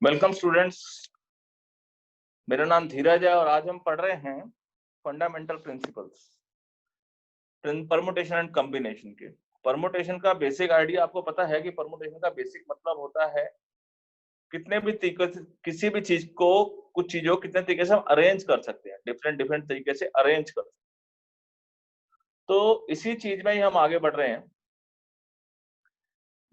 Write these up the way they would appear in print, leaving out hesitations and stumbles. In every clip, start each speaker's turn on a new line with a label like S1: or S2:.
S1: Welcome students, मेरा नाम धीरज है और आज हम पढ़ रहे हैं fundamental principles permutation and combination के। परमुटेशन का बेसिक आइडिया आपको पता है कि परमुटेशन का बेसिक मतलब होता है कितने भी तरीके से किसी भी चीज को, कुछ चीजों को कितने तरीके से हम अरेंज कर सकते हैं, डिफरेंट डिफरेंट तरीके से अरेंज कर सकते हैं। तो इसी चीज में ही हम आगे बढ़ रहे हैं।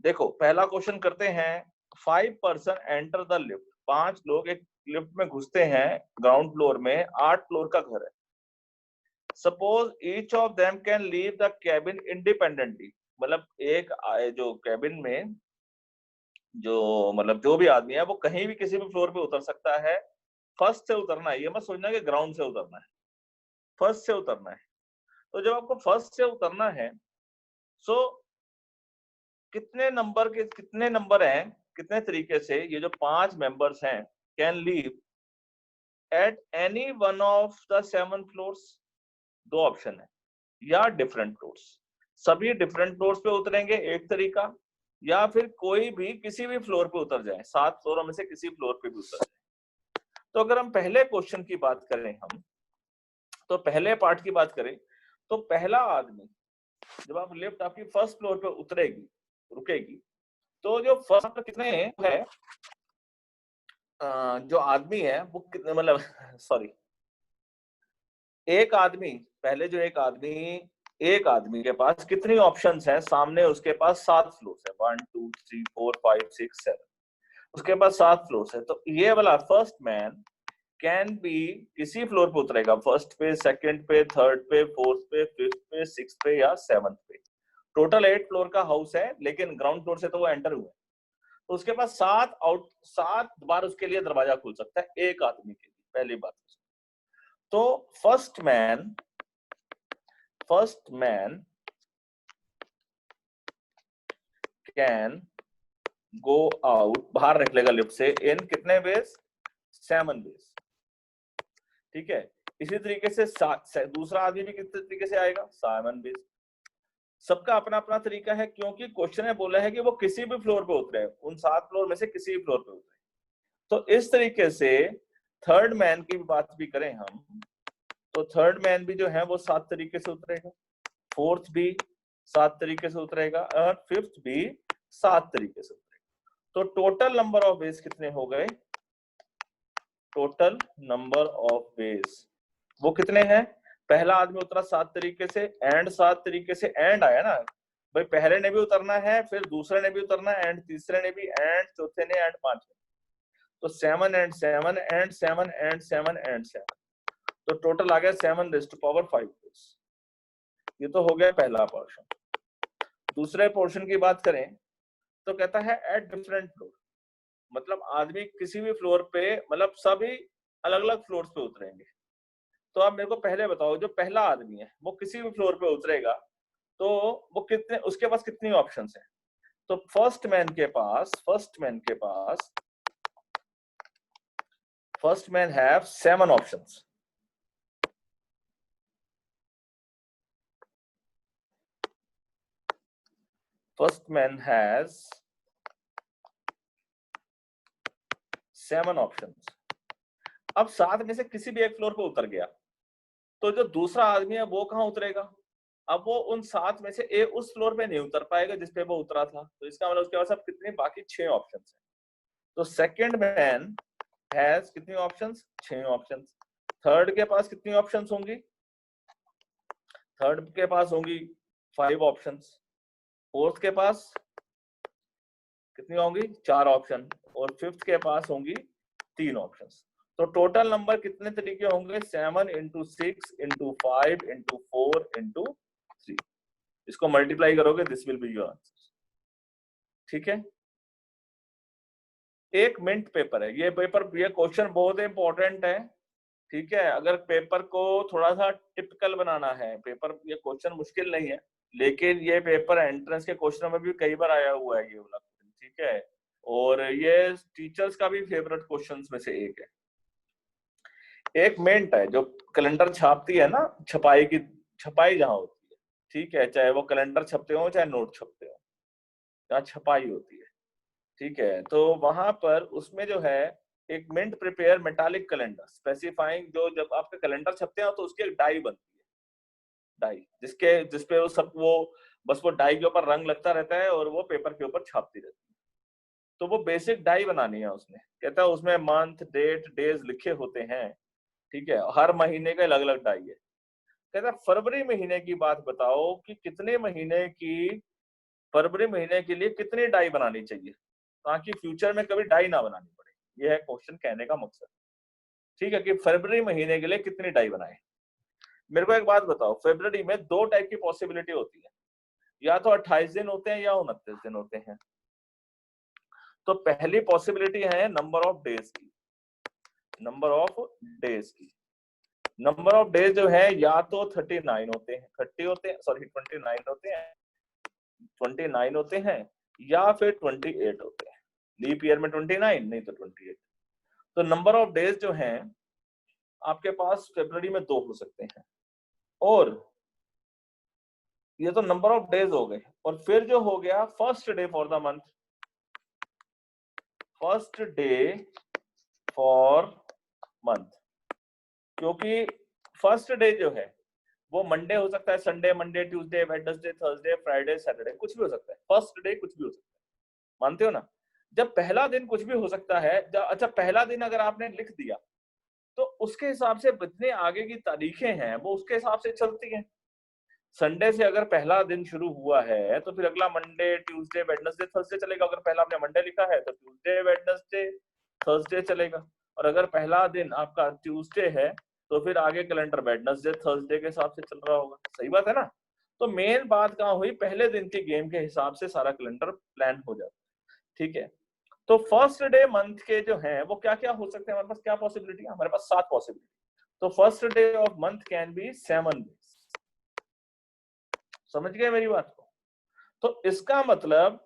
S1: देखो, पहला क्वेश्चन करते हैं। 5 पर्सन एंटर द लिफ्ट। 5 लोग एक लिफ्ट में घुसते हैं। ग्राउंड फ्लोर में 8 फ्लोर का घर है। Suppose each of them can leave the cabin independently. मतलब एक जो कैबिन में जो भी आदमी है वो कहीं भी किसी भी फ्लोर पे उतर सकता है। फर्स्ट से उतरना है, ये मत सोचना कि ग्राउंड से उतरना है, फर्स्ट से उतरना है। तो जब आपको फर्स्ट से उतरना है, सो कितने नंबर हैं, कितने तरीके से ये जो 5 मेंबर्स हैं can leave at any one of the 7 floors. 2 option है, या डिफरेंट फ्लोर्स, सभी डिफरेंट फ्लोर्स पे उतरेंगे एक तरीका, या फिर कोई भी किसी भी फ्लोर पे उतर जाए, 7 फ्लोरों में से किसी फ्लोर पे भी उतर जाए। तो अगर हम पहले क्वेश्चन की बात करें, हम तो पहले पार्ट की बात करें, तो पहला आदमी जब आप लिफ्ट आपकी फर्स्ट फ्लोर पे उतरेगी, रुकेगी, तो जो फर्स्ट कितने है, जो आदमी है वो कितने, मतलब सॉरी, एक आदमी, पहले जो एक आदमी के पास कितनी ऑप्शंस हैं? सामने उसके पास 7 फ्लोर्स है, 1 2 3 4 5 6 7, उसके पास 7 फ्लोर्स है। तो ये वाला फर्स्ट मैन कैन बी किसी फ्लोर पे उतरेगा, फर्स्ट पे, सेकंड पे, थर्ड पे, फोर्थ पे, फिफ्थ पे, सिक्स पे या सेवंथ पे। टोटल 8 फ्लोर का हाउस है, लेकिन ग्राउंड फ्लोर से तो वो एंटर हुआ है, तो उसके पास 7 बार उसके लिए दरवाजा खुल सकता है एक आदमी के लिए, पहली बात। तो first man can go out, बाहर निकलेगा लिफ्ट से, इन कितने वेज? 7 वेज। ठीक है। इसी तरीके से दूसरा आदमी भी कितने तरीके से आएगा? 7 वेज। सबका अपना अपना तरीका है, क्योंकि क्वेश्चन ने बोला है कि वो किसी भी फ्लोर पे उतरे, उन 7 फ्लोर में से किसी भी फ्लोर पे उतरे। तो इस तरीके से थर्ड मैन की बात भी करें हम, तो थर्ड मैन भी जो है वो 7 तरीके से उतरेगा, फोर्थ भी 7 तरीके से उतरेगा, और फिफ्थ भी 7 तरीके से उतरेगा। तो टोटल नंबर ऑफ वेज कितने हो गए? टोटल नंबर ऑफ वेज वो कितने हैं? पहला आदमी उतरा 7 तरीके से, एंड 7 तरीके से, एंड आया ना भाई, पहले ने भी उतरना है, फिर दूसरे ने भी उतरना है, एंड तीसरे ने भी, एंड चौथे ने, एंड पांचवे। तो 7 एंड 7 एंड 7 एंड 7 एंड 7, तो टोटल आ गया 7⁵5। ये तो हो गया पहला पोर्शन। दूसरे पोर्शन की बात करें तो कहता है एट डिफरेंट फ्लोर, मतलब आदमी किसी भी फ्लोर पे, मतलब सभी अलग अलग फ्लोर्स पे उतरेंगे। तो आप मेरे को पहले बताओ, जो पहला आदमी है वो किसी भी फ्लोर पे उतरेगा, तो वो कितने, उसके पास कितनी ऑप्शंस हैं? तो first man have 7 options. First man has 7 options. अब 7 में से किसी भी एक फ्लोर पे उतर गया, तो जो दूसरा आदमी है वो कहां उतरेगा? अब वो उन 7 में से उस फ्लोर पे नहीं उतर पाएगा जिस पे वो उतरा था, तो इसका मतलब उसके पास अब कितने बाकी 6 ऑप्शंस हैं। तो सेकंड मैन हैज कितनी ऑप्शंस? 6 ऑप्शंस। थर्ड के पास कितनी ऑप्शंस होंगी? थर्ड के पास होंगी 5 ऑप्शंस। फोर्थ के पास कितनी होंगी? 4 ऑप्शन। और फिफ्थ के पास होंगी 3 ऑप्शंस। तो टोटल नंबर कितने तरीके होंगे? 7 × 6 × 5 × 4 × 3। इसको मल्टीप्लाई करोगे, this will be your answer. ठीक है। एक मिनट पेपर है ये क्वेश्चन बहुत इंपॉर्टेंट है। ठीक है, अगर पेपर को थोड़ा सा टिपिकल बनाना है, पेपर, ये क्वेश्चन मुश्किल नहीं है, लेकिन ये पेपर एंट्रेंस के क्वेश्चन में भी कई बार आया हुआ है ये वाला। ठीक है, और ये टीचर्स का भी फेवरेट क्वेश्चंस में से एक है। एक मिनट है जो कैलेंडर छापती है ना, छपाई जहां होती है, ठीक है, चाहे वो कैलेंडर छपते हो चाहे नोट छपते हो, जहाँ छपाई होती है, ठीक है, तो वहां पर उसमें जो है एक mint prepare metallic calendar specifying, जो जब आपके कैलेंडर छपते हैं तो उसकी एक डाई बनती है, डाई जिसपे वो सब वो बस वो डाई के ऊपर रंग लगता रहता है और वो पेपर के ऊपर छापती रहती है। तो वो बेसिक डाई बनानी है उसने, कहता है उसमें मंथ डेट डेज लिखे होते हैं, ठीक है, हर महीने का अलग अलग डाई है। कहता है फरवरी महीने की बात बताओ कि फरवरी महीने के लिए कितनी डाई बनानी चाहिए ताकि फ्यूचर में कभी डाई ना बनानी पड़े। यह है क्वेश्चन कहने का मकसद, ठीक है, कि फरवरी महीने के लिए कितनी डाई बनाए। मेरे को एक बात बताओ, फरवरी में दो टाइप की पॉसिबिलिटी होती है, या तो 28 दिन होते हैं या 29 दिन होते हैं। तो पहली पॉसिबिलिटी है नंबर ऑफ डेज की, नंबर ऑफ डेज की। नंबर ऑफ डेज जो है या तो 39 होते हैं, 30 होते हैं, सॉरी 29 होते हैं, 29 होते हैं, या फिर 28 होते हैं। लीप ईयर में 29 नहीं तो 28। तो नंबर ऑफ डेज जो हैं आपके पास फरवरी में दो हो सकते हैं, और ये तो नंबर ऑफ डेज हो गए। और फिर जो हो गया first day for the month, first day for month, क्योंकि फर्स्ट डे जो है वो मंडे हो सकता है, Sunday, Monday, Tuesday, Wednesday, Thursday, Friday, Saturday, कुछ भी हो सकता है। फर्स्ट डे कुछ भी हो सकता है, मानते हो ना? जब पहला दिन कुछ भी हो सकता है, अच्छा पहला दिन अगर आपने लिख दिया तो उसके हिसाब से जितने आगे की तारीखें हैं वो उसके हिसाब से चलती हैं। संडे से अगर पहला दिन शुरू हुआ है तो फिर अगला मंडे, ट्यूसडे, वेडनेसडे, थर्सडे चलेगा। अगर पहला आपने मंडे लिखा है तो ट्यूसडे, वेडनेसडे, थर्सडे चलेगा। और अगर पहला दिन आपका ट्यूसडे है तो फिर आगे कैलेंडर वेडनेसडे, थर्सडे के हिसाब से चल रहा होगा। सही बात है ना? तो मेन बात कहाँ हुई, पहले दिन की गेम के हिसाब से सारा कैलेंडर प्लान हो जाता है। ठीक है, तो फर्स्ट डे मंथ के जो हैं वो क्या क्या हो सकते हैं, हमारे पास क्या पॉसिबिलिटी है? हमारे पास 7 पॉसिबिलिटी। तो first day of month can be 7 days. समझ गए मेरी बात को? तो इसका मतलब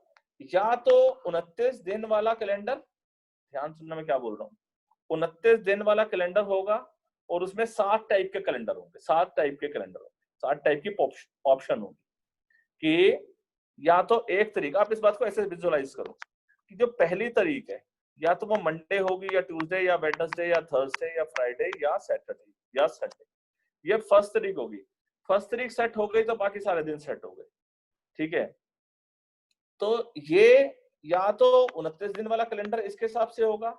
S1: या तो 29 दिन वाला कैलेंडर, ध्यान सुनना मैं क्या बोल रहा हूं, 29 दिन वाला कैलेंडर होगा और उसमें 7 टाइप के कैलेंडर होंगे, 7 टाइप के कैलेंडर होंगे, 7 टाइप की ऑप्शन होगी कि या तो एक तरीका, आप इस बात को ऐसे विजुअलाइज करो कि जो पहली तारीख है या तो वो मंडे होगी या ट्यूसडे या वेडनेसडे या थर्सडे या फ्राइडे या सैटरडे या संडे, ये फर्स्ट तारीख होगी। फर्स्ट तारीख सेट हो गई तो बाकी सारे दिन सेट हो गए। ठीक है, तो ये या तो 29 दिन वाला कैलेंडर इसके हिसाब से होगा,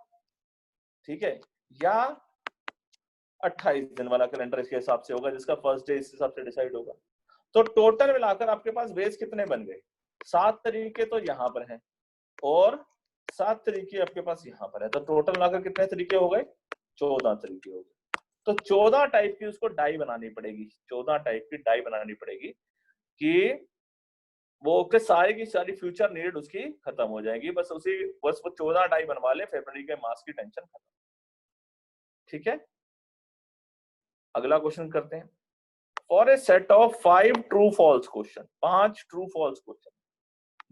S1: ठीक है, या 28 दिन वाला कैलेंडर इसके हिसाब से होगा जिसका फर्स्ट डे इस हिसाब से डिसाइड होगा। तो टोटल मिलाकर आपके पास बेस कितने बन गए? 7 तरीके तो यहाँ पर हैं और 7 तरीके आपके पास यहाँ पर है, तो टोटल मिलाकर कितने तरीके हो गए? 14 तरीके हो गए। तो 14 टाइप की उसको डाई बनानी पड़ेगी, 14 टाइप की डाई बनानी पड़ेगी कि वो के सारी की सारी फ्यूचर नीड उसकी खत्म हो जाएगी। बस वो 14 डाई बनवा ले, फरवरी के मास की टेंशन खत्म। ठीक है, अगला क्वेश्चन करते हैं। For a set of 5 true false question, 5 true false question,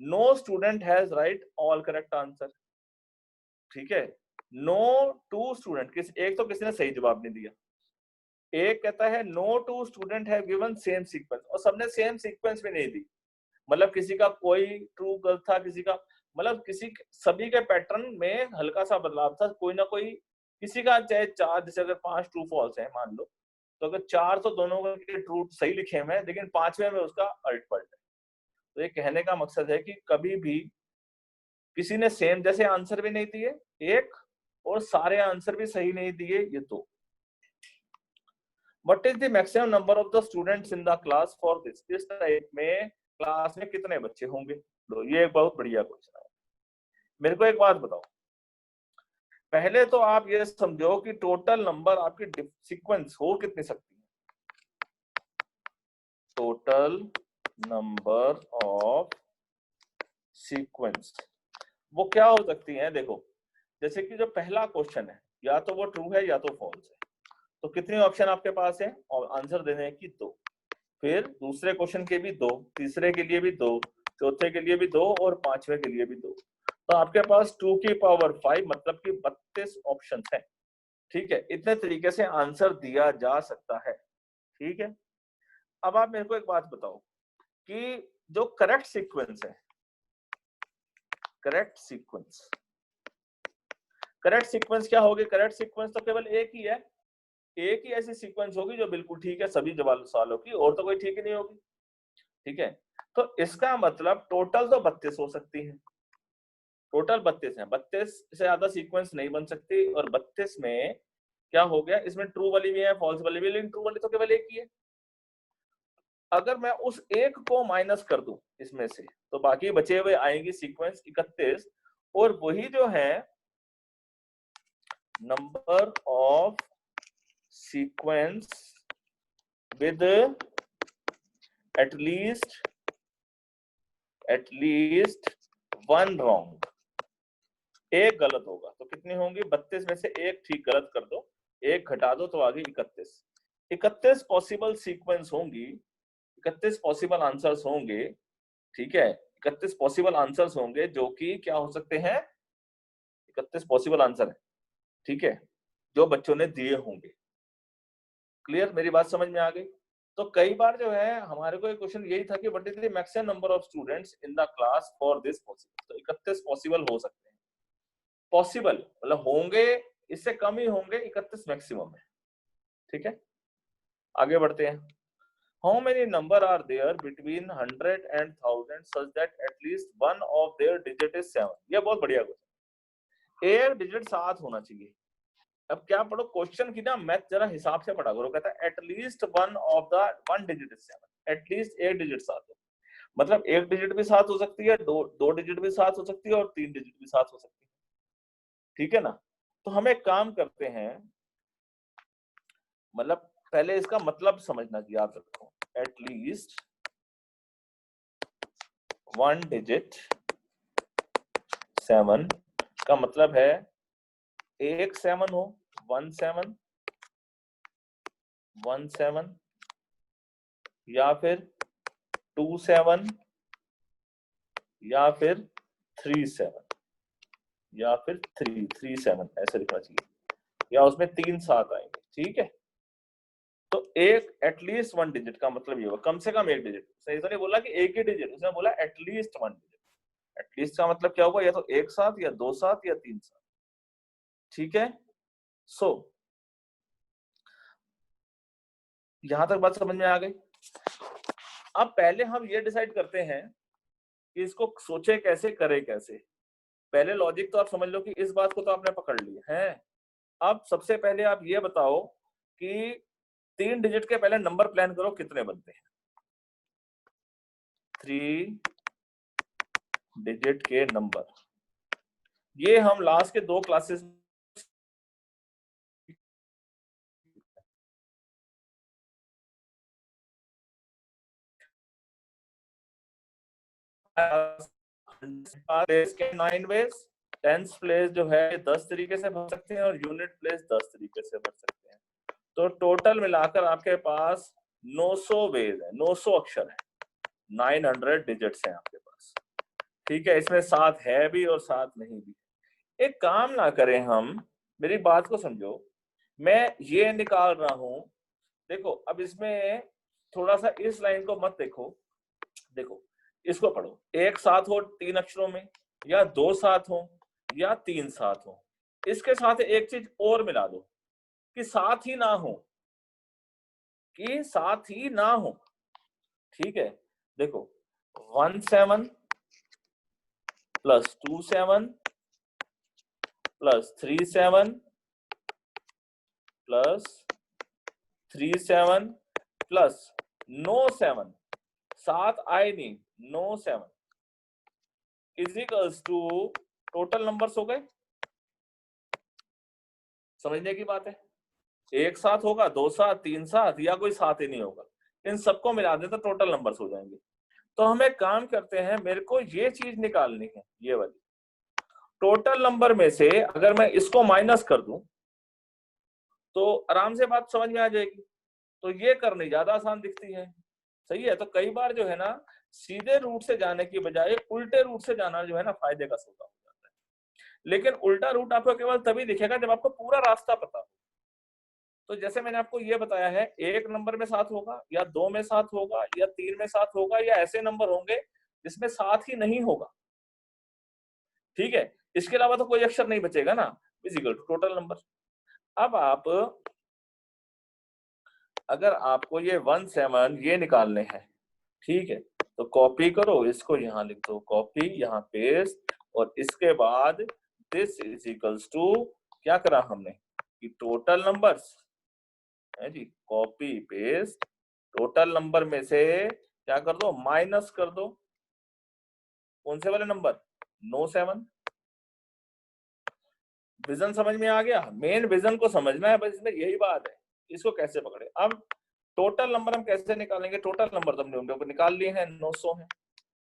S1: no student has write all correct answer. ठीक है, नो टू स्टूडेंट, एक तो किसी ने सही जवाब नहीं दिया। एक कहता है no two student have given same sequence, और सबने सेम सीक्वेंस भी नहीं दी। मतलब किसी का कोई ट्रू गलत था, किसी का मतलब सभी के पैटर्न में हल्का सा बदलाव था, कोई ना कोई। किसी का चाहे 4, जैसे अगर 5 ट्रू फॉल्स है मान लो, तो अगर 4 तो दोनों के ट्रू सही लिखे हुए हैं, लेकिन 5वें में उसका अल्ट पल्ट है। तो ये कहने का मकसद है कि कभी भी किसी ने सेम जैसे आंसर भी नहीं दिए एक, और सारे आंसर भी सही नहीं दिए ये दो। What is the maximum number of the students in the class for this? इस टाइप में क्लास में कितने बच्चे होंगे? तो ये एक बहुत बढ़िया क्वेश्चन है। मेरे को एक बात बताओ, पहले तो आप ये समझो कि टोटल नंबर आपकी सीक्वेंस हो कितनी सकती है? टोटल नंबर ऑफ सीक्वेंस वो क्या हो सकती है? देखो, जैसे कि जो पहला क्वेश्चन है या तो वो ट्रू है या तो फॉल्स है, तो कितनी ऑप्शन आपके पास है और आंसर देने की? 2। फिर दूसरे क्वेश्चन के भी 2, तीसरे के लिए भी 2, चौथे के लिए भी 2 और पांचवे के लिए भी 2। तो आपके पास 2 की पावर 5 मतलब कि 32 ऑप्शन है। ठीक है, इतने तरीके से आंसर दिया जा सकता है। ठीक है, अब आप मेरे को एक बात बताओ कि जो करेक्ट सीक्वेंस है, करेक्ट सीक्वेंस। करेक्ट सीक्वेंस क्या होगी? करेक्ट सीक्वेंस तो केवल एक ही है, एक ही ऐसी सीक्वेंस होगी जो बिल्कुल ठीक है सभी सवालों की, और तो कोई ठीक ही नहीं होगी। ठीक है, तो इसका मतलब टोटल तो 32 हो सकती है, टोटल 32 है, 32 से ज्यादा सीक्वेंस नहीं बन सकती। और 32 में क्या हो गया, इसमें ट्रू वाली भी है, फॉल्स वाली भी, लेकिन ट्रू वाली तो केवल एक ही है। अगर मैं उस एक को माइनस कर दूं इसमें से, तो बाकी बचे हुए आएंगे सीक्वेंस 31, और वही जो है number of sequence with at least one wrong, एक गलत होगा। तो कितनी होंगी? 32 में से एक ठीक गलत कर दो, एक घटा दो, तो आगे 31। 31 पॉसिबल सीक्वेंस होंगी, 31 पॉसिबल आंसर्स होंगे। ठीक है, 31 पॉसिबल आंसर्स होंगे जो कि क्या हो सकते हैं, 31 पॉसिबल आंसर है, ठीक है, जो बच्चों ने दिए होंगे। क्लियर, मेरी बात समझ में आ गई? तो कई बार जो है हमारे को एक क्वेश्चन यही था कि what is the maximum number of students in the class for this possible. तो 31 पॉसिबल हो सकते हैं, पॉसिबल मतलब होंगे, इससे कम ही होंगे, 31 मैक्सिमम है। ठीक है, आगे बढ़ते हैं। How many number are there between 100 and 1000 such that at least one of their digit is 7? ये बहुत बढ़िया क्वेश्चन। एक डिजिट 7 होना चाहिए। अब क्या पढ़ो, क्वेश्चन की ना मैथ जरा हिसाब से पढ़ा करो। कहता है at least one of the one digit is 7, at least एक डिजिट 7 हो। मतलब एक डिजिट भी 7 हो सकती है, दो डिजिट भी 7 हो सकती है, और 3 डिजिट भी 7 हो सकती है। ठीक है ना? तो हम एक काम करते हैं, मतलब पहले इसका मतलब समझना कि याद रखो, एटलीस्ट वन डिजिट 7 का मतलब है एक 7 हो, 17 17, या फिर 27, या फिर 37, या फिर 337, ऐसे लिखना चाहिए, या उसमें 3 7 आएंगे। ठीक है, तो एक एटलीस्ट वन डिजिट का मतलब ये होगा कम से कम एक डिजिट। सही तो नहीं बोला कि एक ही डिजिट, उसने बोला एटलीस्ट वन डिजिट। एटलीस्ट का मतलब क्या होगा, या तो एक साथ, या दो साथ, या तीन साथ। ठीक है, सो यहां तक बात समझ में आ गई। अब पहले हम ये डिसाइड करते हैं कि इसको सोचे कैसे, करे कैसे। पहले लॉजिक तो आप समझ लो कि इस बात को तो आपने पकड़ लिया है। अब सबसे पहले आप ये बताओ कि 3 डिजिट के पहले नंबर प्लान करो, कितने बनते हैं 3 डिजिट के नंबर। ये हम लास्ट के 2 क्लासेस प्लेस के 9 वेज, टेंस प्लेस जो है 10 तरीके से भर सकते हैं, और यूनिट प्लेस 10 तरीके से भर सकते हैं। तो टोटल मिलाकर आपके पास 900 वेज है, 900 अक्षर है, 900 डिजिट्स हैं आपके पास। ठीक है, इसमें 7 है भी और 7 नहीं भी। एक काम ना करें हम, मेरी बात को समझो, मैं ये निकाल रहा हूं। देखो अब इसमें थोड़ा सा इस लाइन को मत देखो, देखो इसको पढ़ो, एक साथ हो 3 अक्षरों में, या 2 साथ हो, या 3 साथ हो। इसके साथ एक चीज और मिला दो कि साथ ही ना हो, कि साथ ही ना हो। ठीक है, देखो 17 प्लस 27 प्लस 37 प्लस 37 प्लस 7, 7 आए नहीं, 7 is equals to total numbers हो गए। समझने की बात है, एक साथ होगा, 2 साथ, 3 साथ, या कोई साथ ही नहीं होगा। इन सबको मिला दे तो टोटल नंबर्स हो जाएंगे। तो हम एक काम करते हैं, मेरे को ये चीज निकालनी है, ये वाली टोटल नंबर में से अगर मैं इसको माइनस कर दूं तो आराम से बात समझ में आ जाएगी। तो ये करनी ज्यादा आसान दिखती है, सही है। तो कई बार जो है ना, सीधे रूट से जाने की बजाय उल्टे रूट से जाना जो है ना, फायदे का सौदा हो जाता है। लेकिन उल्टा रूट आपको केवल तभी दिखेगा जब आपको पूरा रास्ता पता हो। तो जैसे मैंने आपको ये बताया है, एक नंबर में 7 होगा, या 2 में 7 होगा, या 3 में 7 होगा, या ऐसे नंबर होंगे जिसमें 7 ही नहीं होगा। ठीक है, इसके अलावा तो कोई अक्षर नहीं बचेगा ना, is equal to total number. अब आप अगर आपको ये 17 ये निकालने हैं, ठीक है, तो कॉपी करो, इसको यहाँ लिख दो, कॉपी यहाँ पेस्ट, और इसके बाद दिस इज इक्वल्स टू क्या करा हमने कि टोटल नंबर्स है जी, कॉपी पेस्ट, टोटल नंबर में से क्या कर दो, माइनस कर दो, कौन से वाले नंबर, 97। विजन समझ में आ गया, मेन विजन को समझना है बस, इसमें यही बात है, इसको कैसे पकड़े। अब टोटल नंबर हम कैसे निकालेंगे, टोटल नंबर तो हमने उन लोगों को निकाल लिए हैं, 900 है,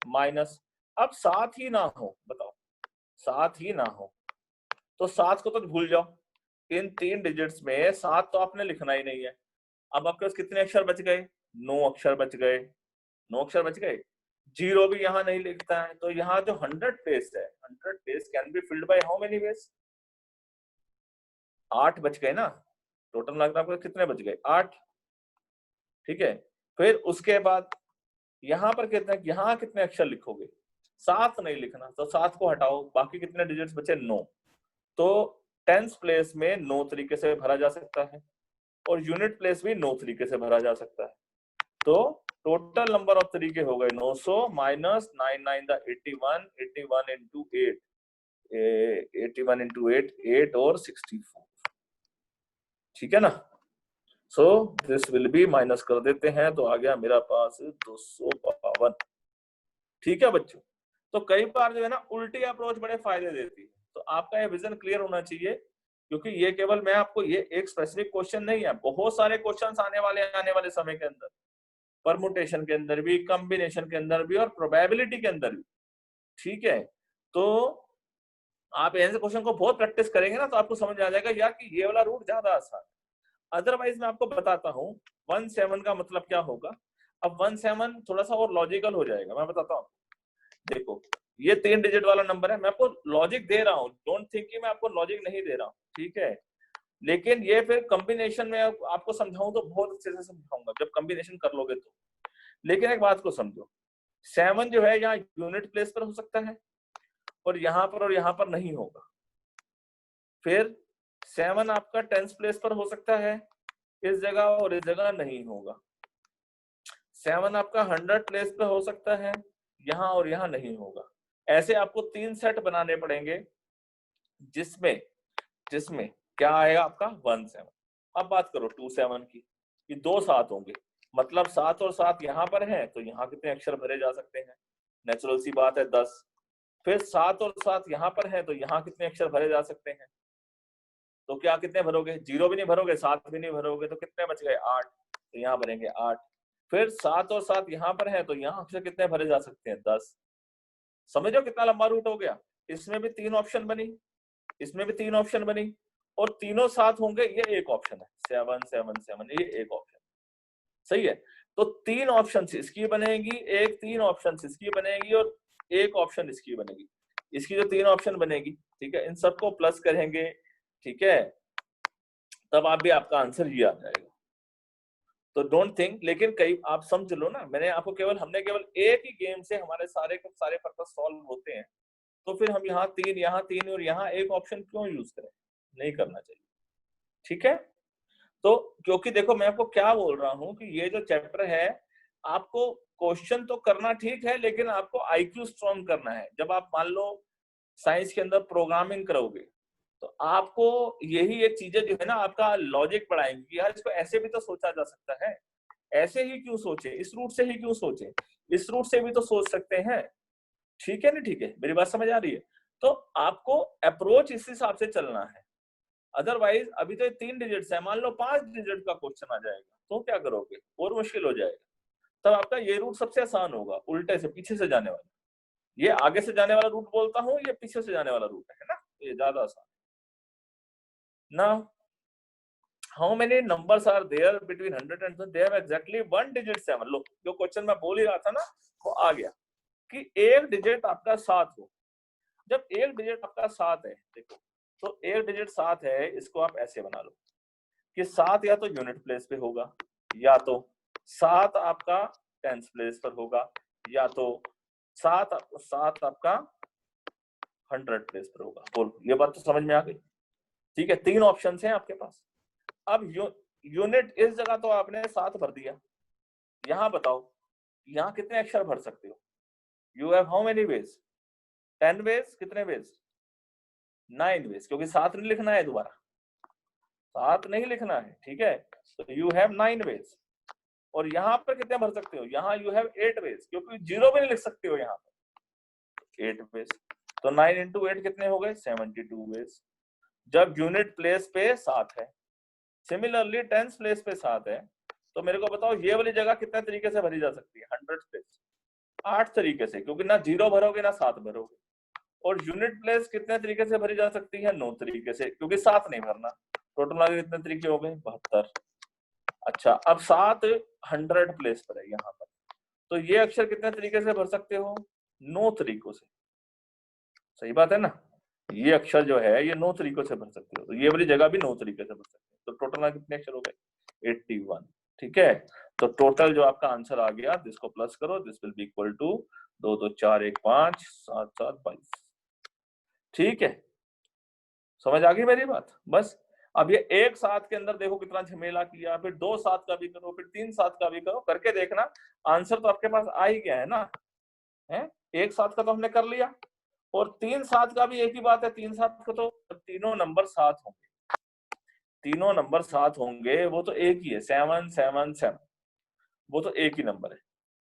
S1: माइनस, अब 7 ही ना हो, बताओ 7 ही ना हो, तो 7 को तो भूल जाओ, इन 3 डिजिट्स में 7 तो आपने लिखना ही नहीं है। अब आपके पास कितने अक्षर बच गए, 9 अक्षर बच गए, 9 अक्षर बच गए, जीरो भी यहाँ नहीं लिखता है, तो यहाँ जो 100 प्लेस है, 100 place can be filled by how many veg, 8 बच गए ना, टोटल नंबर आपके कितने बच गए, 8, ठीक है। फिर उसके बाद यहाँ पर कितने, यहाँ कितने अक्षर लिखोगे, 7 नहीं लिखना, तो 7 को हटाओ, बाकी कितने डिजिट्स बचे, 9, तो टेंस प्लेस में 9 तरीके से भरा जा सकता है, और यूनिट प्लेस भी 9 तरीके से भरा जा सकता है, तो टोटल नंबर ऑफ तरीके हो गए 900 माइनस 99 द 81, 81 इंटू 8, 81 इंटू 8, 8 और 64, ठीक है ना। So this will B, minus कर देते हैं, तो आ गया मेरा पास 252, ठीक है बच्चों। तो कई बार जो है ना उल्टी अप्रोच बड़े फायदे देती है, तो आपका ये विजन क्लियर होना चाहिए, क्योंकि ये केवल मैं आपको ये एक स्पेसिफिक क्वेश्चन नहीं है, बहुत सारे क्वेश्चंस आने वाले समय के अंदर, परमुटेशन के अंदर भी, कॉम्बिनेशन के अंदर भी, और प्रोबेबिलिटी के अंदर भी, ठीक है। तो आप ऐसे क्वेश्चन को बहुत प्रैक्टिस करेंगे ना, तो आपको समझ आ जाएगा यार कि ये वाला रूट ज्यादा आसान है। अदरवाइज मैं आपको बताता हूँ 17 का मतलब क्या होगा। अब 17 थोड़ा सा और लॉजिकल हो जाएगा, मैं बताता हूँ। देखो ये 3 डिजिट वाला नंबर है, मैं आपको लॉजिक दे रहा हूँ, डोंट थिंक कि मैं आपको लॉजिक नहीं दे रहा हूँ, ठीक है। लेकिन ये फिर कॉम्बिनेशन में आपको समझाऊं तो बहुत अच्छे से समझाऊंगा जब कॉम्बिनेशन कर लोगे तो। लेकिन एक बात को समझो, 7 जो है यहाँ यूनिट प्लेस पर हो सकता है, और यहाँ पर नहीं होगा। फिर 7 आपका टेंस प्लेस पर हो सकता है, इस जगह और इस जगह नहीं होगा। 7 आपका 100 प्लेस पे हो सकता है, यहाँ और यहाँ नहीं होगा। ऐसे आपको 3 सेट बनाने पड़ेंगे, जिसमें जिसमें क्या आएगा आपका 17। अब बात करो 27 की, कि 2 7 होंगे, मतलब 7 और 7 यहाँ पर है, तो यहाँ कितने अक्षर भरे जा सकते हैं, नेचुरल सी बात है 10। फिर 7 और 7 यहाँ पर है, तो यहाँ कितने अक्षर भरे जा सकते हैं, तो क्या कितने भरोगे, 0 भी नहीं भरोगे, 7 भी नहीं भरोगे, तो कितने बच गए 8, तो यहाँ भरेंगे 8। फिर 7 और 7 यहाँ पर है, तो यहाँ अक्षर कितने भरे जा सकते हैं, 10। समझो कितना लंबा रूट हो गया। इसमें भी 3 ऑप्शन बनी, इसमें भी 3 ऑप्शन बनी, और तीनों साथ होंगे, ये एक ऑप्शन है, 7 7 7, ये एक ऑप्शन, सही है। तो 3 ऑप्शन इसकी बनेगी, एक 3 ऑप्शन इसकी बनेगी, और एक ऑप्शन इसकी बनेगी। इसकी जो 3 ऑप्शन बनेगी, ठीक है, इन सबको प्लस करेंगे, ठीक है, तब आप भी आपका आंसर ये आ जाएगा। तो डोंट थिंक, लेकिन कई आप समझ लो ना, हमने केवल एक ही गेम से हमारे सारे के सारे पर्पस सॉल्व होते हैं, तो फिर हम यहाँ 3 और यहाँ एक ऑप्शन क्यों यूज करें, नहीं करना चाहिए, ठीक है। तो क्योंकि देखो मैं आपको क्या बोल रहा हूँ कि ये जो चैप्टर है, आपको क्वेश्चन तो करना ठीक है, लेकिन आपको आईक्यू स्ट्रॉन्ग करना है। जब आप मान लो साइंस के अंदर प्रोग्रामिंग करोगे, तो आपको यही एक चीजें जो है ना आपका लॉजिक बढ़ाएंगी, यार इसको ऐसे भी तो सोचा जा सकता है, ऐसे ही क्यों सोचे, इस रूट से ही क्यों सोचे, इस रूट से भी तो सोच सकते हैं, ठीक है ना, ठीक है, मेरी बात समझ आ रही है। तो आपको अप्रोच इस हिसाब से चलना है। अदरवाइज अभी तो 3 डिजिट्स है, मान लो 5 डिजिट का क्वेश्चन आ जाएगा, तो क्या करोगे, और मुश्किल हो जाएगा। तब आपका ये रूट सबसे आसान होगा, उल्टे से पीछे से जाने वाला। ये आगे से जाने वाला रूट बोलता हूँ, ये पीछे से जाने वाला रूट है ना, ये ज्यादा आसान ना। How many numbers are there between 100 and they have exactly 1 digit 7। लो जो क्वेश्चन मैं बोल ही रहा था ना, वो आ गया कि एक डिजिट आपका 7 हो। जब एक डिजिट आपका 7 है, देखो तो एक डिजिट 7 है, इसको आप ऐसे बना लो कि 7 या तो यूनिट प्लेस पे होगा, या तो 7 आपका टेंस प्लेस पर होगा, या तो 7 आपका 100 प्लेस पर होगा। बोलो, ये बात तो समझ में आ गई? ठीक है, 3 ऑप्शन हैं आपके पास। अब यूनिट इस जगह तो आपने 7 भर दिया, यहां बताओ यहां कितने अक्षर भर सकते हो? You have how many ways? 10 ways. कितने वेज? 9 वेज, क्योंकि 7 नहीं लिखना है, दोबारा 7 नहीं लिखना है, ठीक है। तो यू हैव 9 वेज। और यहां पर कितने भर सकते हो? यहां यू हैव 8 वेज, क्योंकि 0 भी नहीं लिख सकते हो यहां पर। 8 वेज, तो 9 इंटू 8 कितने हो गए? 72 वेज, जब यूनिट प्लेस पे 7 है। सिमिलरली टेंस प्लेस पे 7 है, तो मेरे को बताओ ये वाली जगह कितने तरीके से भरी जा सकती है? 100 प्लेस 8 तरीके से, क्योंकि ना 0 भरोगे ना 7 भरोगे। और यूनिट प्लेस कितने तरीके से भरी जा सकती है? 9 तरीके से, क्योंकि 7 नहीं भरना। टोटल आगे कितने तरीके हो गए? 72। अच्छा, अब 7 100 प्लेस पर है यहाँ पर, तो ये अक्षर कितने तरीके से भर सकते हो? 9 तरीकों से। सही बात है ना? ये अक्षर जो है ये 9 तरीकों से भर सकते हो, तो ये वाली जगह भी 9 तरीके से भर सकते हो। तो टोटल में कितने अक्षर हो गए? 81। ठीक है, तो टोटल जो आपका आंसर आ गया, जिसको प्लस करो, this will be equal to 2 2 4 1 5 7 7 22। ठीक है, समझ आ गई मेरी बात? बस अब ये एक साथ के अंदर देखो कितना झमेला किया, फिर 2 साथ का भी करो, फिर 3 साथ का भी करो, करके देखना आंसर तो आपके पास आ ही गया है ना। है, एक साथ का तो हमने कर लिया, और 3 साथ का भी एक ही बात है। 3 साथ का तो तीनों नंबर साथ होंगे, तीनों नंबर साथ होंगे, वो तो एक ही है, 7 7 7, वो तो एक ही नंबर है।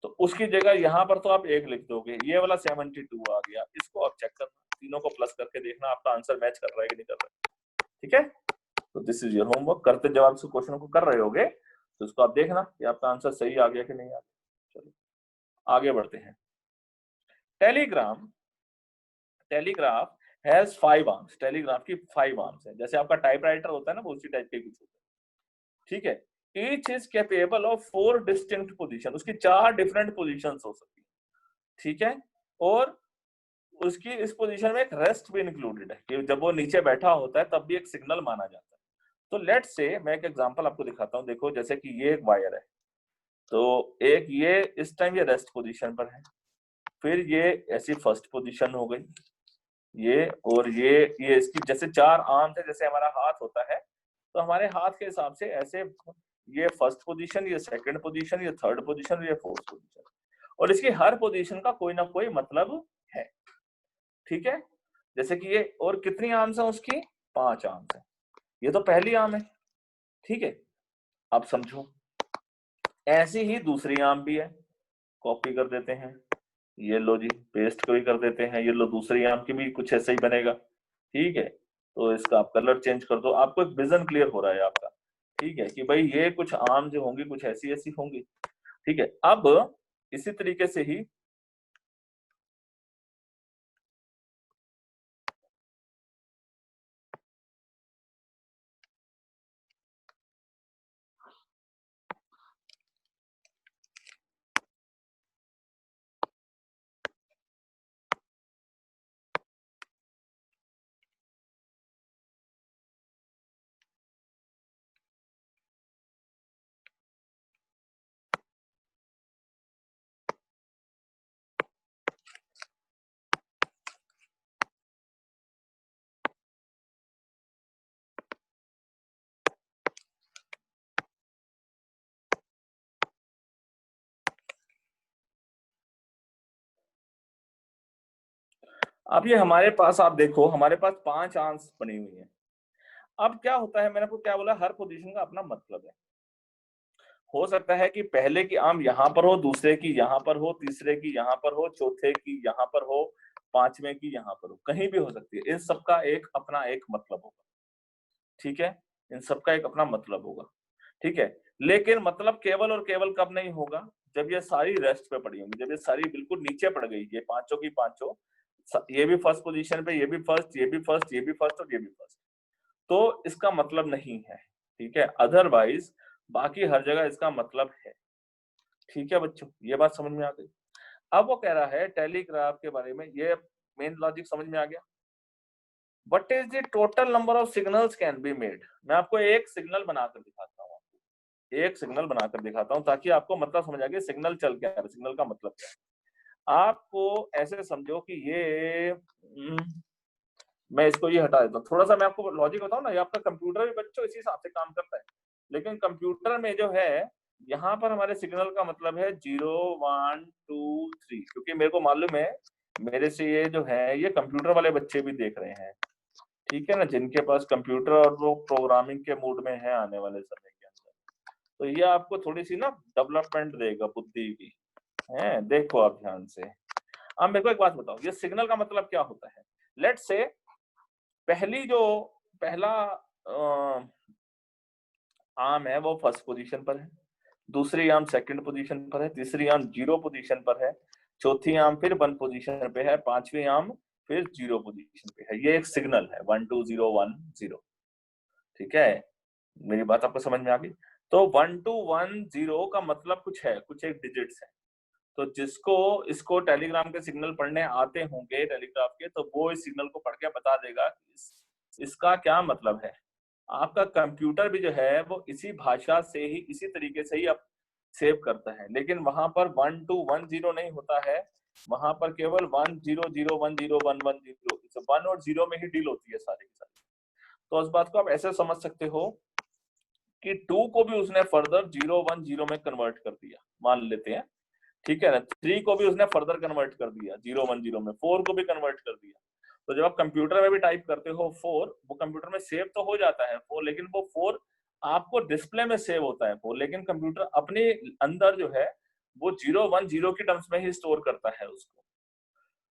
S1: तो उसकी जगह यहाँ पर तो आप एक लिख दोगे, ये वाला 72 आ गया। इसको आप चेक करना, तीनों को प्लस करके देखना आपका आंसर मैच कर रहा है कि नहीं कर रहा है। ठीक है, तो दिस इज योर होमवर्क। करते जब आप क्वेश्चन को कर रहे होगे तो इसको आप देखना कि आपका आंसर सही आ गया कि नहीं आ गया। चलो आगे बढ़ते हैं। Telegram, telegraph has 5 arms. Telegraph की 5 आर्म्स है, जैसे आपका टाइपराइटर होता है ना, वो उसी टाइप के कुछ होता है। ठीक है, each is capable of 4 distinct position. उसकी 4 डिफरेंट पोजीशंस हो सकती है। ठीक है, और उसकी इस पोजीशन में एक रेस्ट भी इंक्लूडेड है, कि जब वो नीचे बैठा होता है तब भी एक सिग्नल माना जाता है। तो लेट्स से मैं एक एग्जांपल आपको दिखाता हूं। देखो, जैसे कि ये एक वायर है, तो एक ये इस टाइम ये रेस्ट पोजीशन पर है, फिर ये ऐसी फर्स्ट पोजीशन हो गई, ये, और ये इसकी जैसे 4 आर्म्स है, जैसे हमारा हाथ होता है, तो हमारे हाथ के हिसाब से ऐसे ये फर्स्ट पोजीशन, ये सेकंड पोजीशन, ये थर्ड पोजीशन, ये फोर्थ पोजीशन, और इसकी हर पोजीशन का कोई ना कोई मतलब है। ठीक है, जैसे कि ये, और कितनी आर्म्स है उसकी? 5 आर्म्स है। ये तो पहली आर्म है। ठीक है, अब समझो, ऐसी ही दूसरी आर्म भी है, कॉपी कर देते हैं, ये लो जी, पेस्ट को भी कर देते हैं, ये लो दूसरी आर्म की भी कुछ ऐसा ही बनेगा। ठीक है, तो इसका आप कलर चेंज कर दो, आपको एक विजन क्लियर हो रहा है आपका। ठीक है, कि भाई ये कुछ आर्म जो होंगी कुछ ऐसी ऐसी होंगी। ठीक है, अब इसी तरीके से ही अब ये हमारे पास, आप देखो हमारे पास 5 आर्म्स बनी हुई है। अब क्या होता है, मैंने आपको क्या बोला, हर पोजीशन का अपना मतलब है। हो सकता है कि पहले की आर्म यहाँ पर हो, दूसरे की यहाँ पर हो, तीसरे की यहाँ पर हो, चौथे की यहाँ पर हो, पांचवें की यहाँ पर हो, कहीं भी हो सकती है। इन सबका एक अपना एक मतलब होगा। ठीक है, इन सबका एक अपना मतलब होगा। ठीक है, लेकिन मतलब केवल और केवल कब नहीं होगा? जब ये सारी रेस्ट पे पड़ी होंगी, जब ये सारी बिल्कुल नीचे पड़ गई, ये पांचों की पांचों, ये भी फर्स्ट पोजीशन पे, ये भी फर्स्ट, ये भी फर्स्ट, ये भी फर्स्ट और ये भी फर्स्ट, तो इसका मतलब नहीं है। ठीक है, अदरवाइज बाकी हर जगह इसका मतलब है। ठीक है बच्चों, ये बात समझ में आ गई? अब वो कह रहा है टेलीग्राफ के बारे में, ये मेन लॉजिक समझ में आ गया। What is the total number of signals can be made? मैं आपको एक सिग्नल बनाकर दिखाता हूँ, एक सिग्नल बनाकर दिखाता हूँ, ताकि आपको मतलब समझ आ गया सिग्नल चल क्या है, सिग्नल का मतलब क्या है। आपको ऐसे समझो कि ये मैं इसको ये हटा देता हूँ। थोड़ा सा मैं आपको लॉजिक बताऊँ ना, ये आपका कंप्यूटर भी बच्चों इसी हिसाब से काम करता है, लेकिन कंप्यूटर में जो है यहाँ पर हमारे सिग्नल का मतलब है 0 1 2 3, क्योंकि मेरे को मालूम है मेरे से ये जो है ये कंप्यूटर वाले बच्चे भी देख रहे हैं, ठीक है ना, जिनके पास कंप्यूटर और वो प्रोग्रामिंग के मूड में है आने वाले समय के अंदर। तो ये आपको थोड़ी सी ना डेवलपमेंट देगा बुद्धि की, है, देखो आप ध्यान से। अब मेरे को एक बात बताओ, ये सिग्नल का मतलब क्या होता है? लेट्स से पहला आर्म है वो फर्स्ट पोजीशन पर है, दूसरी आर्म सेकंड पोजीशन पर है, तीसरी आर्म 0 पोजीशन पर है, चौथी आर्म फिर 1 पोजीशन पे है, पांचवी आर्म फिर 0 पोजीशन पे है। ये एक सिग्नल है 1 2 0 1 0, ठीक है, मेरी बात आपको समझ में आ गई? तो 1 2 1 0 का मतलब कुछ है, कुछ एक डिजिट्स है। तो जिसको इसको टेलीग्राम के सिग्नल पढ़ने आते होंगे टेलीग्राफ के, तो वो इस सिग्नल को पढ़ के बता देगा इसका क्या मतलब है। आपका कंप्यूटर भी जो है वो इसी भाषा से ही, इसी तरीके से ही अब सेव करता है, लेकिन वहां पर 1 2 1 0 नहीं होता है, वहां पर केवल 1 0 0 1 0 1 1 0, 1 और 0 में ही डील होती है सारी की सारी। तो उस बात को आप ऐसे समझ सकते हो कि 2 को भी उसने फर्दर 0 1 0 में कन्वर्ट कर दिया, मान लेते हैं, ठीक है ना। 3 को भी उसने फर्दर कन्वर्ट कर दिया 0 1 0 में, 4 को भी कन्वर्ट कर दिया। तो जब आप कंप्यूटर में भी टाइप करते हो 4, वो कंप्यूटर में सेव तो हो जाता है 4, लेकिन वो 4 आपको डिस्प्ले में सेव होता है 4, लेकिन कंप्यूटर अपने अंदर जो है वो 0 1 0 की टर्म्स में ही स्टोर करता है उसको।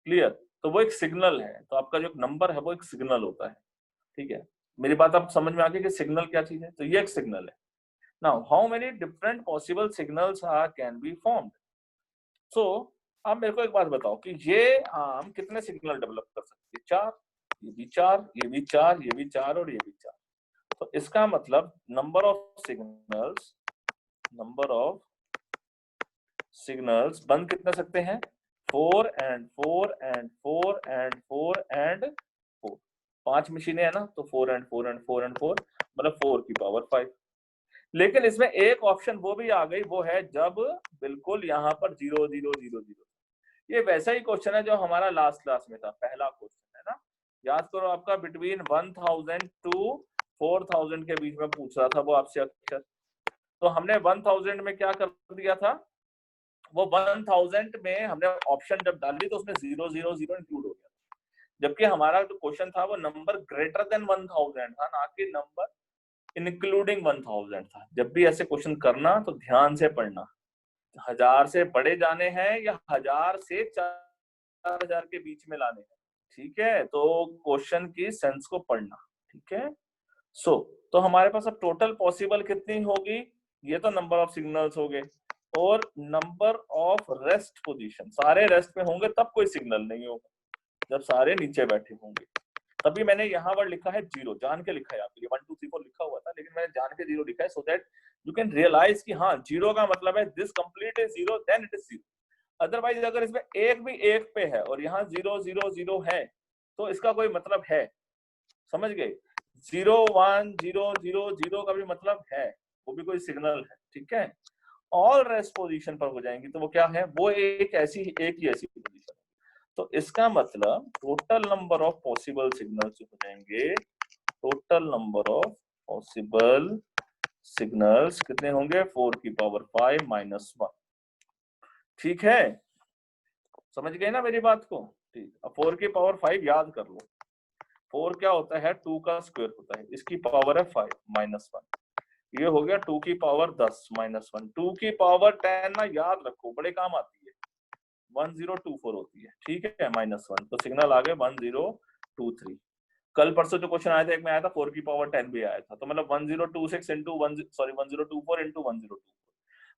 S1: क्लियर? तो वो एक सिग्नल है, तो आपका जो नंबर है वो एक सिग्नल होता है, ठीक है। मेरी बात आप समझ में आ गई कि सिग्नल क्या चीज है? तो ये एक सिग्नल है। Now how many different possible signals are can be formed? So अब मेरे को एक बात बताओ कि ये आम कितने सिग्नल डेवलप कर सकती है? 4, ये भी 4, ये भी 4, ये भी 4 और ये भी 4। तो इसका मतलब नंबर ऑफ सिग्नल्स बन कितने सकते हैं? 4 एंड 4 एंड 4 एंड 4 एंड 4। 5 मशीनें है ना, तो 4 एंड 4 एंड 4 एंड 4 मतलब 4 की पावर 5। लेकिन इसमें एक ऑप्शन वो भी आ गई, वो है जब बिल्कुल यहाँ पर 0 0 0 0। ये वैसा ही क्वेश्चन है जो हमारा लास्ट क्लास में था, पहला क्वेश्चन है ना, याद करो, आपका बिटवीन 1000 टू 4000 के बीच में पूछ रहा था वो आपसे अक्षर। तो हमने 1000 में क्या कर दिया था, वो 1000 में हमने ऑप्शन जब डाल दी तो उसमें 0 0 0 इंक्लूड हो गया, जबकि हमारा जो क्वेश्चन था वो नंबर ग्रेटर देन 1000 था, ना कि नंबर इंक्लूडिंग 1000 था। जब भी ऐसे क्वेश्चन करना तो ध्यान से पढ़ना, 1000 से बड़े जाने हैं या 1000 से 4000 के बीच में लाने हैं, ठीक है। तो क्वेश्चन की सेंस को पढ़ना, ठीक है। सो तो हमारे पास अब टोटल पॉसिबल कितनी होगी? ये तो नंबर ऑफ सिग्नल्स हो गए, और नंबर ऑफ रेस्ट पोजीशन, सारे रेस्ट में होंगे तब कोई सिग्नल नहीं होगा, जब सारे नीचे बैठे होंगे। तभी मैंने यहाँ पर लिखा है 0, जान के लिखा है आपके लिए, 1 2 3 4 लिखा हुआ था, लेकिन मैंने जान के 0 लिखा है, so that you can realise कि हाँ 0 का मतलब है this complete is 0 then it is 0। Otherwise अगर इसमें एक भी एक पे है और यहाँ 0 0 0 है तो इसका कोई मतलब है, समझ गए? 0 1 0 0 0 का भी मतलब है, वो भी कोई सिग्नल है, ठीक है। ऑल रेस्ट पोजीशन पर हो जाएंगी तो वो क्या है, वो एक ही ऐसी पोजीशन। तो इसका मतलब total number of possible signals हो जाएंगे, total number of possible signals कितने होंगे? 4 की पावर 5 माइनस 1, ठीक है, समझ गए ना मेरी बात को? ठीक, अब 4 की पावर 5 याद कर लो, 4 क्या होता है? 2 का स्क्वायर होता है, इसकी पावर है 5 माइनस 1, ये हो गया 2 की पावर 10 माइनस 1। 2 की पावर 10 ना याद रखो, बड़े काम आती है, 1024 होती है, ठीक है, माइनस 1, तो सिग्नल आ गए 1023। कल परसों जो क्वेश्चन आया था, एक में आया था 4 की पावर 10 भी आया था, तो मतलब 1026 इंटू 1024 इंटू 1024,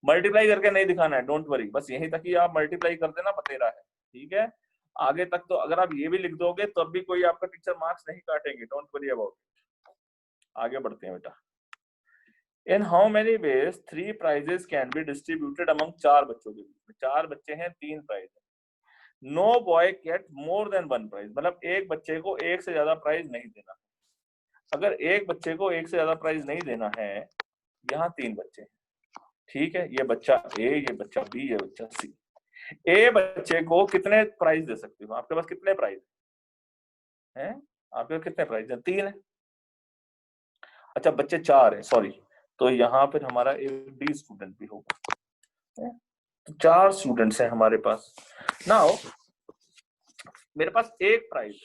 S1: मल्टीप्लाई करके नहीं दिखाना है, डोंट वरी, बस यहीं तक ही आप मल्टीप्लाई कर देना, बतेरा है, ठीक है। आगे तक तो अगर आप ये भी लिख दोगे तब भी कोई आपका टीचर मार्क्स नहीं काटेंगे, डोंट वरी अबाउट इट। आगे बढ़ते हैं बेटा। इन how many veg 3 prizes can be distributed among 4 बच्चों के बीच में? 4 बच्चे हैं, 3 प्राइज है। No boy get more than 1 prize, मतलब एक बच्चे को एक से ज्यादा प्राइज नहीं देना। अगर एक बच्चे को एक से ज्यादा प्राइज नहीं देना है, यहाँ 3 बच्चे हैं, ठीक है, ये बच्चा ए, ये बच्चा बी, ये बच्चा सी। ए बच्चे को कितने प्राइज दे सकते हो? आपके पास कितने प्राइज हैं? आपके कितने प्राइज है? 3 है। अच्छा बच्चे 4 है, सॉरी, तो यहाँ पर हमारा एक डी स्टूडेंट भी होगा। तो 4 स्टूडेंट्स हैं हमारे पास। नाउ मेरे पास एक प्राइज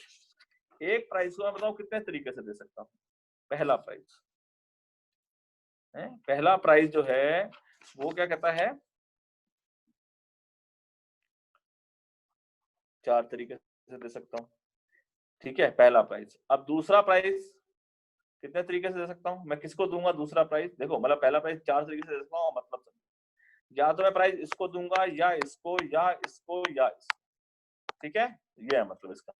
S1: को मैं बताऊं कितने तरीके से दे सकता हूँ। पहला प्राइज जो है वो क्या कहता है, 4 तरीके से दे सकता हूँ, ठीक है, पहला प्राइज। अब दूसरा प्राइज कितने तरीके से दे सकता हूँ, मैं किसको दूंगा दूसरा प्राइज? देखो मतलब पहला प्राइज 4 तरीके से दे सकता हूँ, मतलब या तो मैं प्राइज इसको दूंगा या इसको या इसको या इसको, ठीक है, ये है मतलब इसका।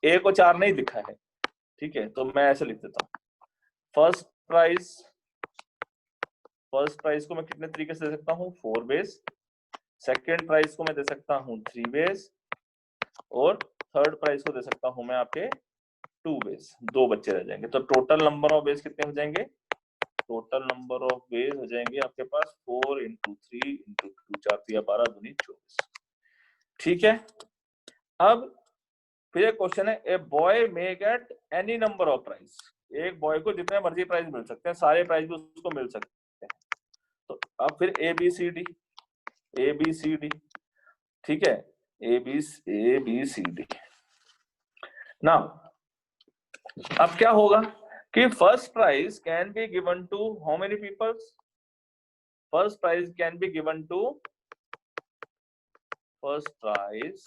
S1: ए को 4 नहीं लिखा है, ठीक है, तो मैं ऐसे लिख देता हूँ। फर्स्ट प्राइज को मैं कितने तरीके से दे सकता हूँ? 4 बेस। सेकेंड प्राइज को मैं दे सकता हूँ 3 बेस, और थर्ड प्राइज को दे सकता हूँ मैं आपके 2 बेस। 2 बच्चे रह जाएंगे, तो टोटल नंबर ऑफ बेस कितने हो जाएंगे? टोटल नंबर ऑफ बेस हो जाएंगे आपके पास 4 × 3 × 2, 4 × 12 दूनी 24, ठीक है। अब फिर एक क्वेश्चन है, a boy may get any number of prize. एक बॉय को जितने मर्जी प्राइज मिल सकते हैं, सारे प्राइज भी उसको मिल सकते हैं। तो अब फिर ए बी सी डी, ठीक है, ए बी सी डी। ना अब क्या होगा कि first prize can be given to how many peoples? First prize can be given to, first prize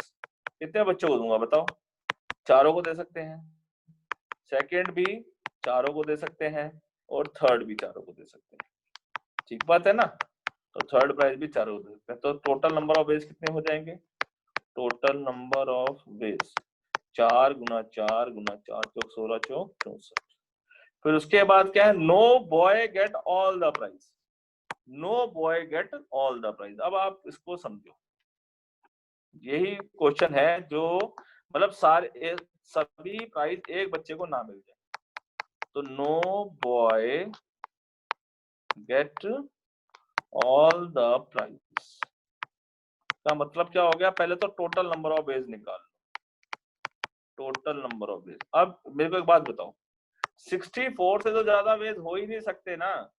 S1: कितने बच्चों को दूंगा बताओ? 4 को दे सकते हैं, सेकंड भी 4 को दे सकते हैं, और थर्ड भी 4 को दे सकते हैं, ठीक बात है ना। तो थर्ड प्राइज भी 4 को दे सकते हैं, तो टोटल नंबर ऑफ बेस कितने हो जाएंगे? Total number of base 4 × 4 × 4 = 16 × 4 = 64। फिर उसके बाद क्या है? No boy get all the prize. No boy get all the prize. अब आप इसको समझो, यही क्वेश्चन है जो मतलब सभी प्राइज एक बच्चे को ना मिल जाए, तो no boy get all the prize का मतलब क्या हो गया? पहले तो टोटल नंबर ऑफ बेस निकाल लो, टोटल नंबर ऑफ बेस। अब मेरे को एक बात बताओ, 64 से तो ज्यादा बेस हो ही नहीं सकते ना,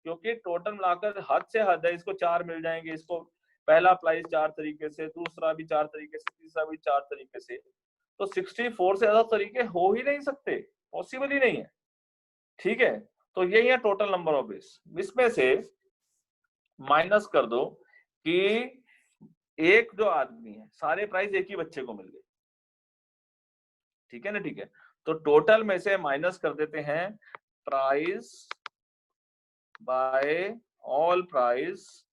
S1: क्योंकि टोटल मिलाकर हद से हद है, इसको 4 मिल जाएंगे, इसको पहला प्राइज 4 तरीके से, दूसरा भी 4 तरीके से, तीसरा भी 4 तरीके से, तो 64 से ज्यादा तरीके हो ही नहीं सकते, पॉसिबल ही नहीं है, ठीक है। तो यही है टोटल नंबर ऑफ बेस। इसमें से माइनस कर दो कि एक जो आदमी है, सारे प्राइज एक ही बच्चे को मिल गए, ठीक है ना, ठीक है। तो टोटल में से माइनस कर देते हैं price by all price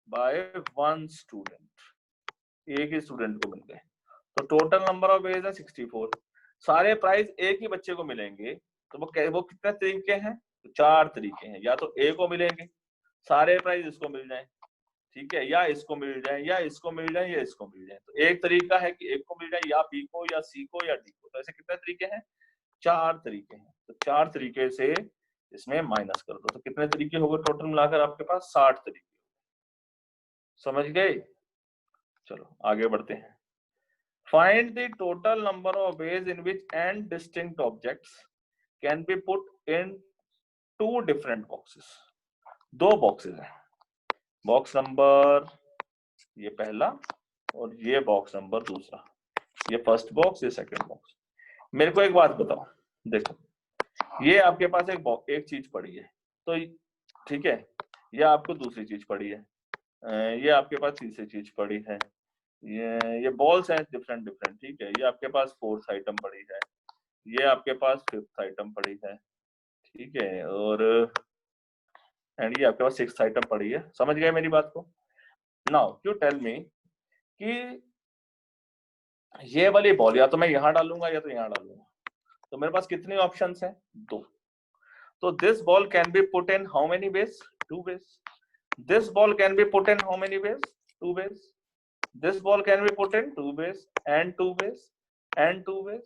S1: by 1 student, एक ही स्टूडेंट को मिल गए, तो टोटल नंबर ऑफ बेस है 64। सारे प्राइज एक ही बच्चे को मिलेंगे, तो वो कितने तरीके हैं? तो 4 तरीके हैं, या तो ए को मिलेंगे, सारे प्राइज इसको मिल जाए, ठीक है, या इसको मिल जाए, या इसको मिल जाए, या इसको मिल जाए। तो एक तरीका है कि एक को मिल जाए, या बी को, या सी को, या डी को। तो ऐसे कितने तरीके हैं? 4 तरीके हैं। तो 4 तरीके से इसमें माइनस कर दो, तो कितने तरीके हो गए टोटल मिलाकर आपके पास? 60 तरीके। समझ गए? चलो आगे बढ़ते हैं। Find the total number of ways in which n distinct objects can be put in 2 different boxes. 2 boxes हैं, बॉक्स नंबर ये पहला और ये बॉक्स नंबर दूसरा, ये फर्स्ट बॉक्स, ये सेकंड बॉक्स। मेरे को एक बात बताओ, देखो ये आपके पास एक चीज पड़ी है, तो ठीक है, ये आपको दूसरी चीज पड़ी है, ये आपके पास तीसरी चीज पड़ी है, ये बॉल्स हैं डिफरेंट डिफरेंट, ठीक है, ये आपके पास 4th आइटम पड़ी है, ये आपके पास 5th आइटम पड़ी है, ठीक है, और एंड ये आपके पास 6th आइटम पड़ी है। समझ गए मेरी बात को? नाउ यू टेल मी कि ये वाली बॉल या तो मैं यहां डालूंगा या तो यहां डालूंगा, तो मेरे पास कितनी ऑप्शंस हैं? 2। तो this ball can be put in how many base? 2 base. This ball can be put in how many base? 2 base. This ball can be put in 2 base and 2 base and 2 base.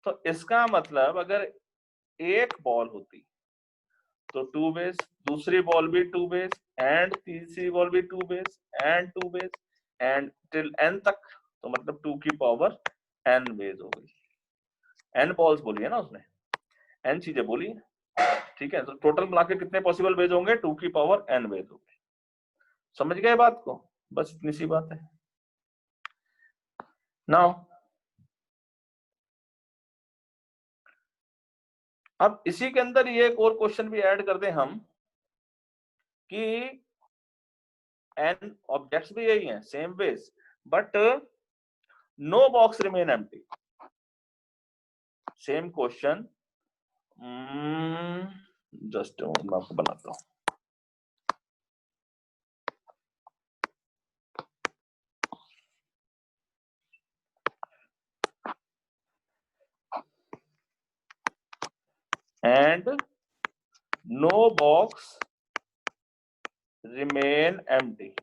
S1: तो इसका मतलब अगर एक ball होती तो 2 base, दूसरी ball भी 2 base, and तीसरी बॉल भी 2 base and 2 base and till n तक, तो मतलब 2 की पावर n बेस हो गई। n बॉल्स बोली है ना उसने, n चीजें बोली है, ठीक है। तो टोटल मिला के कितने पॉसिबल वेज होंगे, 2 की पावर n वेज होंगे। समझ गए बात को, बस इतनी सी बात है। नाउ अब इसी के अंदर ये एक और क्वेश्चन भी ऐड कर दें हम कि n ऑब्जेक्ट्स भी यही हैं, same ways, but no box remain empty. Same question, just मैं आपको बनाता हूं। And no box remain empty,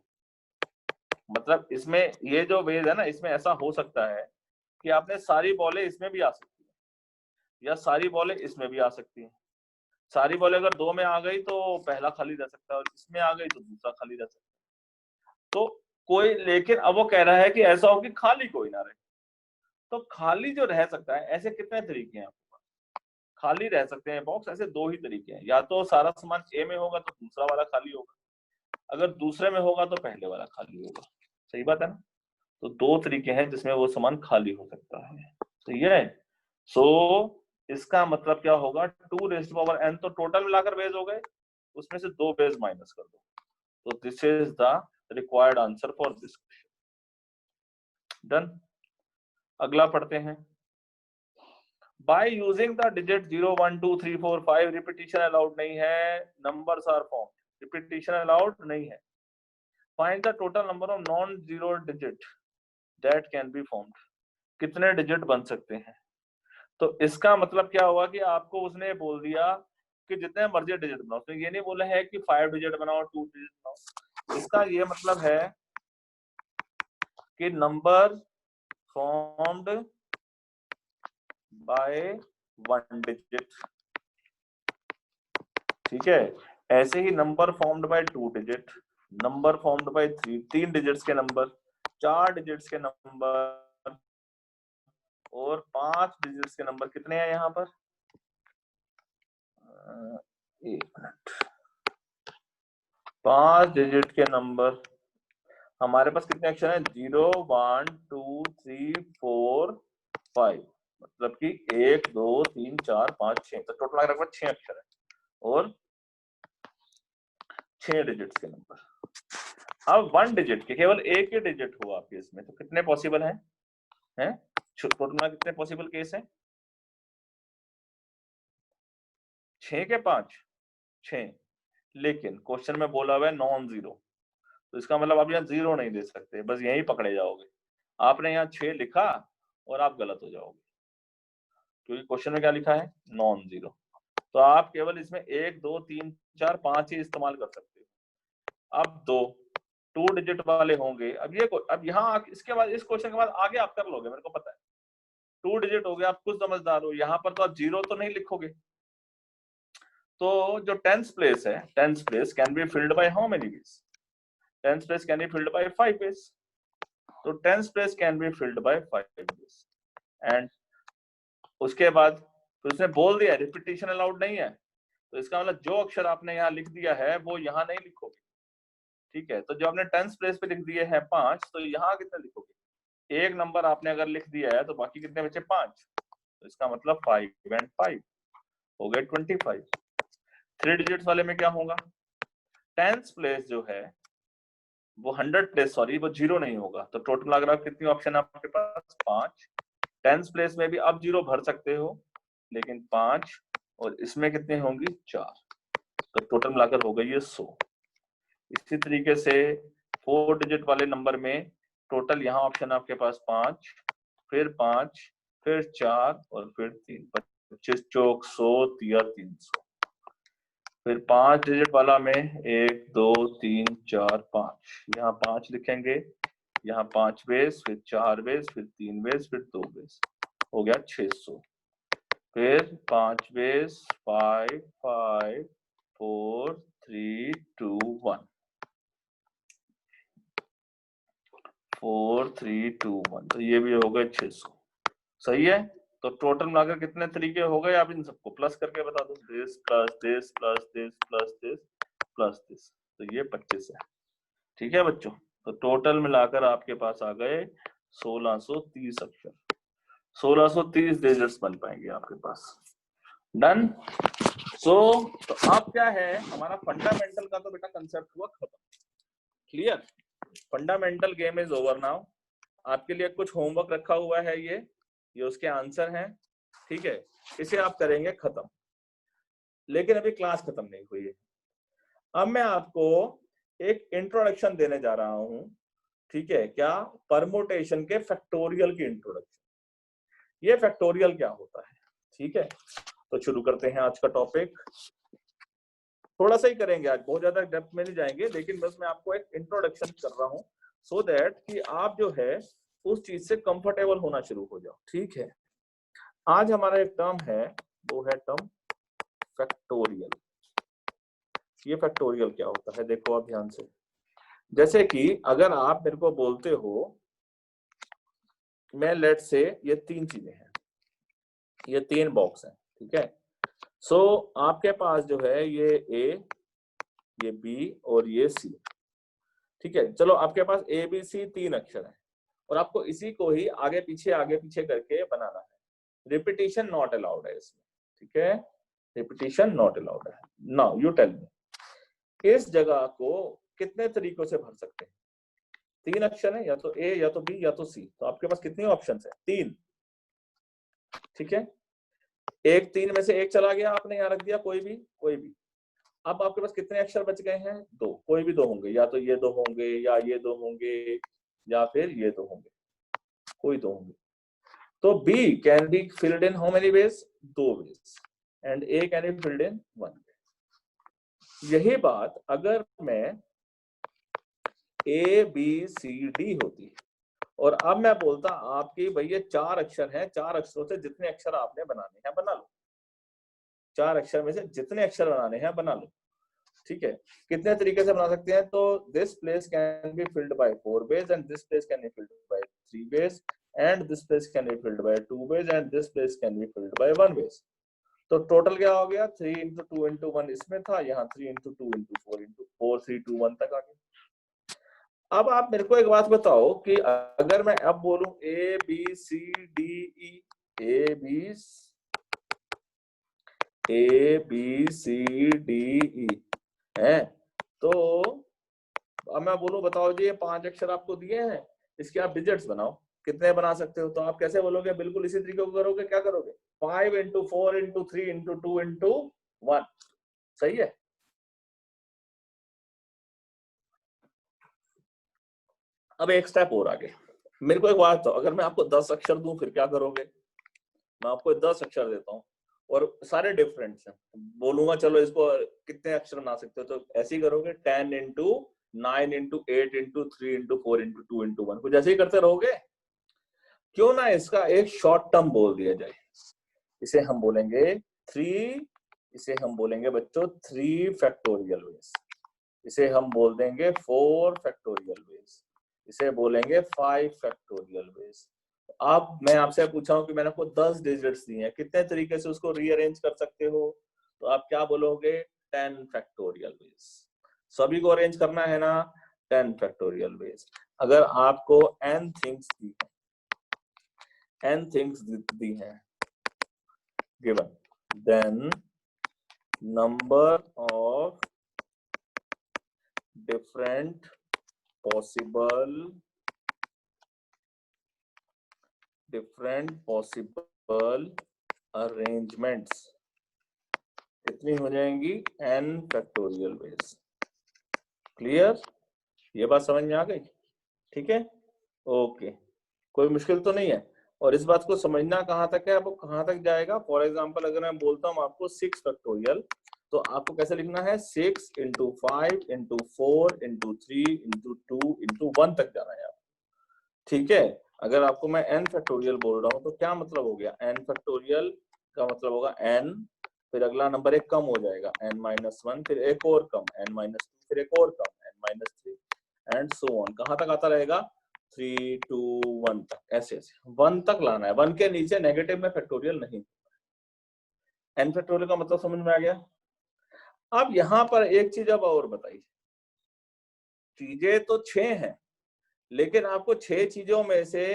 S1: मतलब इसमें ये जो वेज है ना, इसमें ऐसा हो सकता है कि आपने सारी बॉलें इसमें भी आ सकती है या सारी बॉलें इसमें भी आ सकती है। सारी बॉलें अगर 2 में आ गई तो पहला खाली रह सकता है और इसमें आ गई तो दूसरा खाली रह सकता है। तो कोई, लेकिन अब वो कह रहा है कि ऐसा हो कि खाली कोई ना रहे। तो खाली जो रह सकता है, ऐसे कितने तरीके हैं खाली रह सकते हैं बॉक्स? ऐसे 2 ही तरीके हैं, या तो सारा सामान ए में होगा तो दूसरा वाला खाली होगा, अगर दूसरे में होगा तो पहले वाला खाली होगा। सही बात है ना? तो 2 तरीके हैं जिसमें वो सामान खाली हो सकता है। सही है। सो इसका मतलब क्या होगा, 2 रेज़ टू पावर n, तो टोटल मिलाकर बेस हो गए, उसमें से 2 बेस माइनस कर दो। तो this is the required answer for this question. Done. अगला पढ़ते हैं। By using the digit 0, 1, 2, 3, 4, 5, repetition allowed नहीं है, numbers are form, repetition allowed नहीं है। Find the total number of non zero digit that can be formed, कितने digit बन सकते हैं? तो इसका मतलब क्या हुआ कि आपको उसने बोल दिया कि जितने मर्जी डिजिट बनाओ, उसने ये नहीं बोला है कि 5 डिजिट बनाओ, 2 डिजिट बनाओ। इसका ये मतलब है कि नंबर फॉर्म्ड बाय 1 डिजिट, ठीक है। ऐसे ही number formed by 2 digit, number formed by 3 digits के नंबर, 4 डिजिट्स के नंबर और 5 डिजिट्स के नंबर। कितने हैं यहाँ पर? 1 मिनट, 5 डिजिट के नंबर हमारे पास कितने अक्षर हैं? 0, 1, 2, 3, 4, 5, मतलब कि 1, 2, 3, 4, 5, 6, तो टोटल लगभग 6 अक्षर है और 6 डिजिट्स के नंबर। अब 1 डिजिट के केवल एक ही डिजिट हुआ आपके इसमें, तो कितने पॉसिबल हैं? टोटल में कितने पॉसिबल केस हैं? 6 के 5, 6, लेकिन क्वेश्चन में बोला हुआ है नॉन जीरो, तो इसका मतलब आप यहाँ जीरो नहीं दे सकते, बस यही पकड़े जाओगे। आपने यहाँ 6 लिखा और आप गलत हो जाओगे, क्योंकि क्वेश्चन में क्या लिखा है? Non zero. तो आप केवल इसमें 1, 2, 3, 4, 5 ही इस्तेमाल कर सकते हो। अब 2 डिजिट वाले होंगे। अब यहाँ इसके बाद, इस क्वेश्चन के बाद आगे आप कर लोगे, मेरे को पता है। 2 डिजिट हो गया, आप कुछ समझदार हो, यहाँ पर तो आप जीरो तो नहीं लिखोगे। तो जो टेंस प्लेस है, tens place can be filled by how many ways? Tens place can be filled by 5 ways. तो tens place can be filled by 5 ways. And उसके बाद तो उसने बोल दिया रिपीटिशन अलाउड नहीं है, तो इसका मतलब जो अक्षर आपने यहाँ लिख दिया है वो यहाँ नहीं लिखोगे, ठीक है। तो जो आपने टेंस प्लेस पे लिख दिए हैं 5, तो यहाँ कितने लिखोगे? एक नंबर आपने अगर लिख दिया है तो बाकी कितने बचे? 5, तो इसका मतलब 5 एंड 5 हो गए 25। 3 डिजिट्स वाले में क्या होगा? टेंस प्लेस जो है वो 100 प्लेस, सॉरी वो जीरो नहीं होगा। तो टोटल अगर आप कितनी ऑप्शन है आपके पास? 5। टेंस प्लेस में भी आप जीरो भर सकते हो, लेकिन 5, और इसमें कितने होंगी? 4। तो टोटल मिलाकर हो गई है 100। इसी तरीके से 4 डिजिट वाले नंबर में टोटल यहाँ ऑप्शन आपके पास 5, फिर 5, फिर 4 और फिर 3, 25 चौक 100 या 300। फिर 5 डिजिट वाला में 1, 2, 3, 4, 5, यहाँ 5 लिखेंगे, यहाँ 5 बेस, फिर 4 बेस, फिर 3 बेस, फिर 2 बेस, हो गया 600। फिर 5 बेस, 5, 5, 4, 3, 2, 1, 4, 3, 2, 1, तो ये भी हो गए 600। सही है। तो टोटल मिलाकर कितने तरीके हो गए, आप इन सबको प्लस करके बता दो, this plus this plus this plus this plus this, तो ये 25 है। ठीक है बच्चों, तो टोटल मिलाकर आपके पास आ गए 1630 अक्षर, 1630 डिजिट्स बन पाएंगे आपके पास। डन। तो अब क्या है, हमारा फंडामेंटल का तो बेटा कंसेप्ट हुआ खत्म। Clear, fundamental game is over now. आपके लिए कुछ होमवर्क रखा हुआ है, ये उसके आंसर हैं। ठीक है, इसे आप करेंगे खत्म, लेकिन अभी क्लास खत्म नहीं हुई है। अब मैं आपको एक इंट्रोडक्शन देने जा रहा हूं। ठीक है, क्या, परमुटेशन के फैक्टोरियल की इंट्रोडक्शन। ये फैक्टोरियल क्या होता है। ठीक है, तो शुरू करते हैं आज का टॉपिक। थोड़ा सा ही करेंगे आज, बहुत ज्यादा डेप्थ में नहीं जाएंगे, लेकिन बस मैं आपको एक इंट्रोडक्शन कर रहा हूं सो दैट कि आप जो है उस चीज से कंफर्टेबल होना शुरू हो जाओ। ठीक है, आज हमारा एक टर्म है, वो है टर्म फैक्टोरियल। ये फैक्टोरियल क्या होता है, देखो आप ध्यान से। जैसे कि अगर आप मेरे को बोलते हो, मैं लेट से ये 3 चीजें हैं, ये 3 बॉक्स हैं। ठीक है, सो आपके पास जो है ये ए, ये बी और ये सी। ठीक है, चलो आपके पास ए बी सी 3 अक्षर है और आपको इसी को ही आगे पीछे करके बनाना है। रिपीटिशन नॉट अलाउड है इसमें। ठीक है, रिपीटिशन नॉट अलाउड है। नाउ यू टेल मी, इस जगह को कितने तरीकों से भर सकते हैं। 3 अक्षर है, या तो ए, या तो बी, या तो सी, तो आपके पास कितने ऑप्शंस है, 3। ठीक है, एक 3 में से एक चला गया, आपने यहाँ रख दिया कोई भी। अब आपके पास कितने अक्षर बच गए हैं, 2, कोई भी 2 होंगे, या तो ये 2 होंगे, या ये 2 होंगे, या फिर ये 2 होंगे, कोई 2 होंगे। तो B can be filled in how many ways, 2 ways, and A can be filled in 1 way. यही बात अगर मैं A B C D होती, और अब मैं बोलता आपकी भैया 4 अक्षर हैं, 4 अक्षरों से जितने अक्षर आपने बनाने हैं बना लो, 4 अक्षर में से जितने अक्षर बनाने हैं बना लो। ठीक है, कितने तरीके से बना सकते हैं, तो this place can be filled by 4 ways, and this place can be filled by 3 ways, and this place can be filled by 2 ways, and this place can be filled by 1 ways. तो total क्या हो गया, 3 into 2 into 1 इसमें था, यहाँ 3 into 2 into 4 into 4 3 2 1 तक आ गया। अब आप मेरे को एक बात बताओ कि अगर मैं अब बोलूं A B C D E, A B C D E है, तो अब मैं बोलूं बताओ जी ये 5 अक्षर आपको दिए हैं, इसके आप डिजिट्स बनाओ, कितने बना सकते हो। तो आप कैसे बोलोगे, बिल्कुल इसी तरीके को करोगे। क्या करोगे, 5 into 4 into 3 into 2 into 1। सही है, अब एक स्टेप और आगे। मेरे को एक बात बताओ, अगर मैं आपको 10 अक्षर दूं फिर क्या करोगे। मैं आपको 10 अक्षर देता हूँ और सारे डिफरेंट हैं, बोलूंगा चलो इसको कितने अक्षर बना सकते हो, तो ऐसे ही करोगे 10 into 9 into 8 into 3 into 4 into 2 into 1, कुछ ऐसे ही करते रहोगे। क्यों ना इसका एक शॉर्ट टर्म बोल दिया जाए, इसे हम बोलेंगे 3, इसे हम बोलेंगे बच्चों 3 फैक्टोरियल वेज, इसे हम बोल देंगे 4 फैक्टोरियल वेज, इसे बोलेंगे 5 फैक्टोरियल वेज। अब मैं आपसे पूछा हूं कि मैंने आपको 10 डिजिट्स दिए हैं, कितने तरीके से उसको रीअरेंज कर सकते हो, तो आप क्या बोलोगे, 10 फैक्टोरियल वेज। सभी को अरेंज करना है ना, 10 फैक्टोरियल वेज। अगर आपको n थिंग्स दी हैं given, then number of different possible arrangements कितनी हो जाएंगी, n फैक्टोरियल वेज। क्लियर, ये बात समझ में आ गई। ठीक है, ओके, कोई मुश्किल तो नहीं है। और इस बात को समझना कहाँ तक है, वो कहाँ तक जाएगा। फॉर एग्जाम्पल अगर मैं बोलता हूँ आपको 6 फैक्टोरियल, तो आपको कैसे लिखना है, 6 into 5 into 4 into 3 into 2 into 1 तक जाना है आपको। ठीक है, अगर आपको मैं n फैक्टोरियल बोल रहा हूँ तो क्या मतलब हो गया, n फैक्टोरियल का मतलब होगा n, फिर अगला नंबर एक कम हो जाएगा n-1, फिर एक और कम n-2, फिर एक और कम n-3 एंड सो ऑन। कहाँ तक आता रहेगा, 3 2 1 तक, ऐसे ऐसे 1 तक लाना है। 1 के नीचे नेगेटिव में फैक्टोरियल नहीं। n फैक्टोरियल का मतलब समझ में आ गया। अब यहां पर एक चीज अब और बताइए, चीजें तो 6 हैं, लेकिन आपको 6 चीजों में से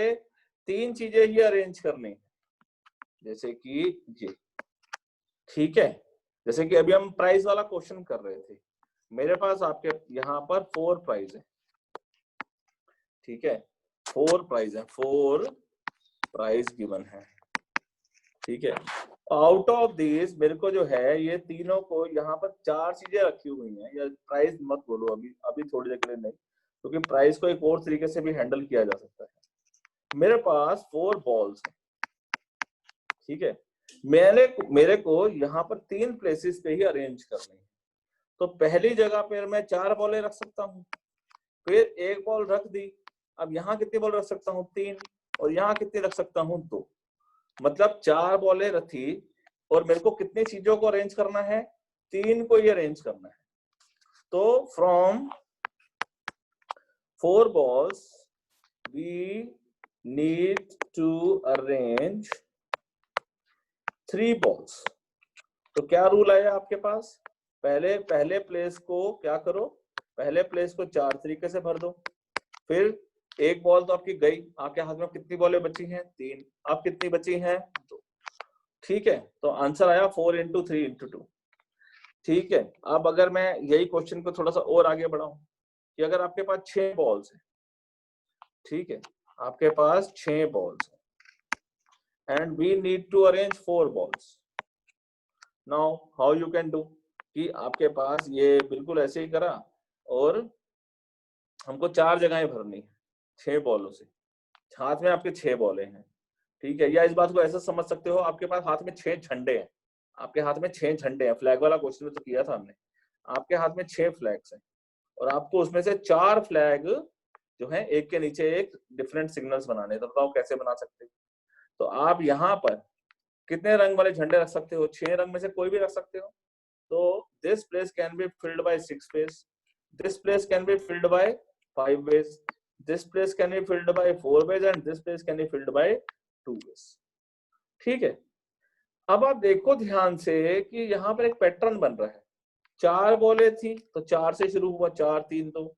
S1: 3 चीजें ही अरेंज करनी है, जैसे कि ये, ठीक है। जैसे कि अभी हम प्राइस वाला क्वेश्चन कर रहे थे, मेरे पास आपके यहाँ पर 4 प्राइस है, ठीक है, 4 प्राइस है, 4 प्राइस गिवन है, ठीक है। आउट ऑफ दिस मेरे को जो है ये तीनों को यहाँ पर 4 चीजें रखी हुई हैं, या प्राइस मत बोलो अभी, अभी थोड़ी देर के लिए नहीं, क्योंकि प्राइस को एक और तरीके से भी हैंडल किया जा सकता है। मेरे पास 4 बॉल्स है, ठीक है, मेरे को यहाँ पर 3 प्लेसेस पे ही अरेंज करनी है। तो पहली जगह पर मैं 4 बॉलें रख सकता हूँ, फिर एक बॉल रख दी, अब यहाँ कितनी बॉल रख सकता हूँ 3, और यहाँ कितनी रख सकता हूँ 2, मतलब 4 बॉलें रखी, और मेरे को कितनी चीजों को अरेंज करना है, 3 को ही अरेंज करना है। तो from 4 balls we need to arrange 3 balls। तो क्या रूल आया आपके पास, पहले प्लेस को क्या करो, पहले प्लेस को 4 तरीके से भर दो, फिर एक बॉल तो आपकी गई, आपके हाथ में कितनी बॉलें बची हैं 3, अब कितनी बची हैं 2, ठीक है। तो आंसर आया 4 into 3 into 2, ठीक है। अब अगर मैं यही क्वेश्चन को थोड़ा सा और आगे बढ़ाऊं कि अगर आपके पास 6 बॉल्स है, ठीक है, आपके पास 6 बॉल्स है and we need to arrange 4 balls. Now how you can do, कि आपके पास ये बिल्कुल ऐसे ही करा, और हमको 4 जगहें भरनी है 6 बॉलों से, हाथ में आपके 6 बॉलें हैं, ठीक है। या इस बात को ऐसा समझ सकते हो, आपके पास हाथ में 6 झंडे हैं, आपके हाथ में 6 झंडे हैं, फ्लैग वाला क्वेश्चन में तो किया था हमने, आपके हाथ में 6 फ्लैग्स हैं, और आपको उसमें से 4 फ्लैग जो है एक के नीचे एक डिफरेंट सिग्नल्स बनाने, तो बताओ कैसे बना सकते हो। तो आप यहाँ पर कितने रंग वाले झंडे रख सकते हो, 6 रंग में से कोई भी रख सकते हो। तो this place can be filled bye 6 ways, this place can be filled by 5 ways, this place can be filled by 4 ways and this place can be filled by 2 ways, ठीक है। अब आप देखो ध्यान से कि यहाँ पर एक पैटर्न बन रहा है, 4 बॉलें थी तो 4 से शुरू हुआ, 4 3 2,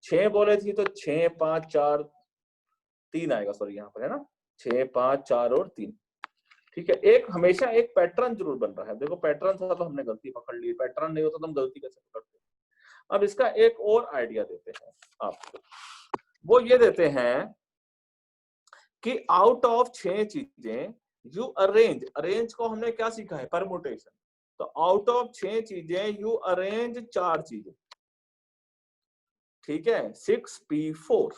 S1: 6 बॉलें थी तो 6 5 4 3 आएगा, सॉरी यहाँ पर है ना 6 5 4 और 3, ठीक है। एक हमेशा एक पैटर्न जरूर बन रहा है, देखो पैटर्न था तो हमने गलती पकड़ ली, पैटर्न नहीं होता तो हम गलती कैसे पकड़ते। अब इसका एक और आइडिया देते हैं आपको, वो ये देते हैं कि आउट ऑफ 6 चीजें यू अरेंज को हमने क्या सीखा है, परमुटेशन। तो आउट ऑफ 6 चीजें यू अरेंज 4 चीजें, ठीक है, 6p4।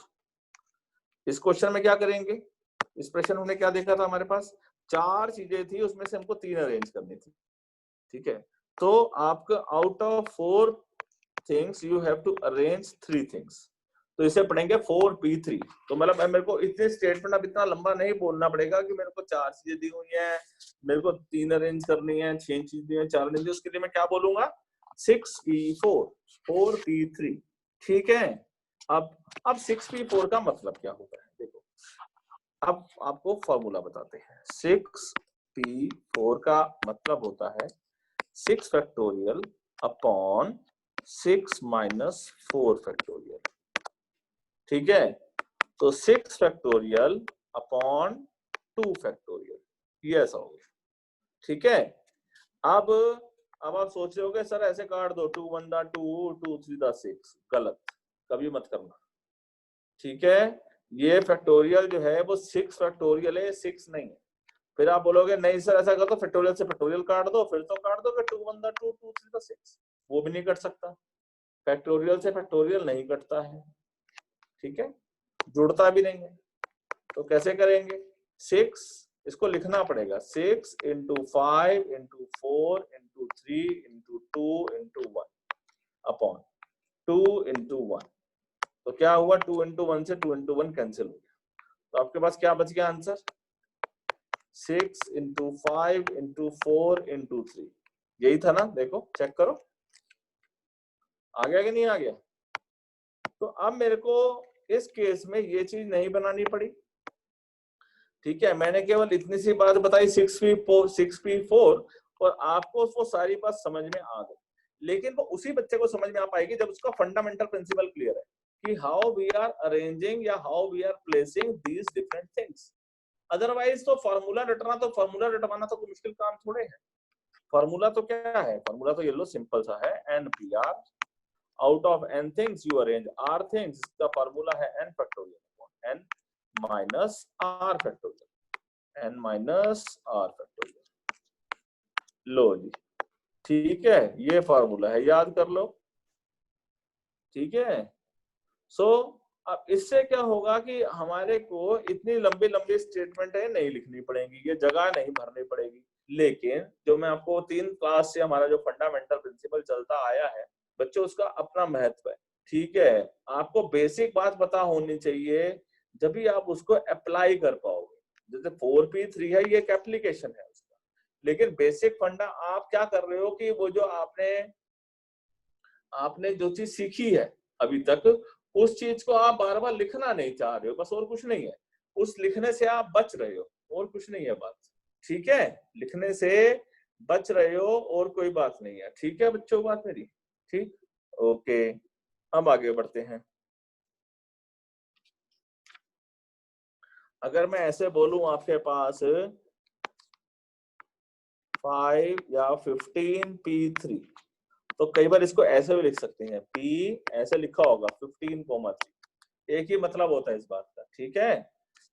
S1: इस क्वेश्चन में क्या करेंगे, इस प्रश्न में हमने क्या देखा था, हमारे पास 4 चीजें थी, उसमें से हमको 3 अरेंज करनी थी, ठीक है। तो आपका out of 4 things you have to arrange 3 things, तो इसे पढ़ेंगे 4p3। तो मतलब मेरे को इतने स्टेटमेंट अब इतना लंबा नहीं बोलना पड़ेगा कि मेरे को 4 चीजें दी हुई हैं, मेरे को 3 अरेंज करनी है, 6 चीजें दी हैं, 4 अरेंज, उसके लिए मैं क्या बोलूंगा 6p4 4p3, ठीक है। अब 6p4 का मतलब क्या होता है, देखो अब आपको फॉर्मूला बताते हैं। 6p4 का मतलब होता है 6 फैक्टोरियल अपॉन 6 माइनस 4 फैक्टोरियल, ठीक है। तो 6 फैक्टोरियल अपॉन 2 फैक्टोरियल, ये ऐसा हो गया, ठीक है। अब आप सोच रहे होगे सर ऐसे काट दो, 2 1 2 2 3 6, गलत, कभी मत करना, ठीक है। ये फैक्टोरियल जो है वो 6 फैक्टोरियल है, 6 नहीं है। फिर आप बोलोगे नहीं सर ऐसा कर दो, फैक्टोरियल से फैक्टोरियल काट दो, फिर तो काट दोगे 2 1 2 2 3 6, वो भी नहीं कट सकता, फैक्टोरियल से फैक्टोरियल नहीं कटता है, ठीक है, जुड़ता भी नहीं है। तो कैसे करेंगे, 6 इसको लिखना पड़ेगा, 6 into 5 into 4 into 3 into 2 into 1 upon 2 into 1। तो क्या हुआ, 2 into 1 से 2 into 1 कैंसिल हो गया, तो आपके पास क्या बच गया आंसर, 6 into 5 into 4 into 3, यही था ना, देखो चेक करो आ गया कि नहीं आ गया। तो अब मेरे को इस केस में ये चीज नहीं बनानी पड़ी, ठीक है। मैंने केवल इतनी सी बात बताई 6p4 और आपको वो सारी बात समझ में आ गई, लेकिन वो उसी बच्चे को समझ में आ पाएगी जब उसका फंडामेंटल प्रिंसिपल क्लियर है कि हाउ वी आर अरेंजिंग या how we are placing these different things. Otherwise तो फॉर्मूला रटवाना तो कोई मुश्किल काम थोड़े है। फॉर्मूला तो क्या है, फॉर्मूला तो ये लो सिंपल सा है, NPR out of n things you arrange r things, इसका फॉर्मूला है n factorial n minus r factorial, n minus r factorial. लो जी, ठीक है, ये फॉर्मूला है, याद कर लो, ठीक है। सो अब इससे क्या होगा कि हमारे को इतनी लंबी लंबी स्टेटमेंटें नहीं लिखनी पड़ेंगी, ये जगह नहीं भरनी पड़ेगी। लेकिन जो मैं आपको 3 क्लास से हमारा जो फंडामेंटल प्रिंसिपल चलता आया है बच्चों, उसका अपना महत्व है, ठीक है। आपको बेसिक बात पता होनी चाहिए, जब भी आप उसको अप्लाई कर पाओगे। जैसे 4p3 है, ये एक एप्लीकेशन है उसका, लेकिन बेसिक फंडा आप क्या कर रहे हो कि वो जो आपने जो चीज सीखी है अभी तक, उस चीज को आप बार बार लिखना नहीं चाह रहे हो, बस, और कुछ नहीं है। उस लिखने से आप बच रहे हो, और कुछ नहीं है बात, ठीक है। लिखने से बच रहे हो और कोई बात नहीं है, ठीक है बच्चों, बात मेरी ठीक, ओके। अब आगे बढ़ते हैं। अगर मैं ऐसे बोलूं आपके पास 5 या 15p3, तो कई बार इसको ऐसे भी लिख सकते हैं, p ऐसे लिखा होगा 15,3, एक ही मतलब होता है इस बात का, ठीक है।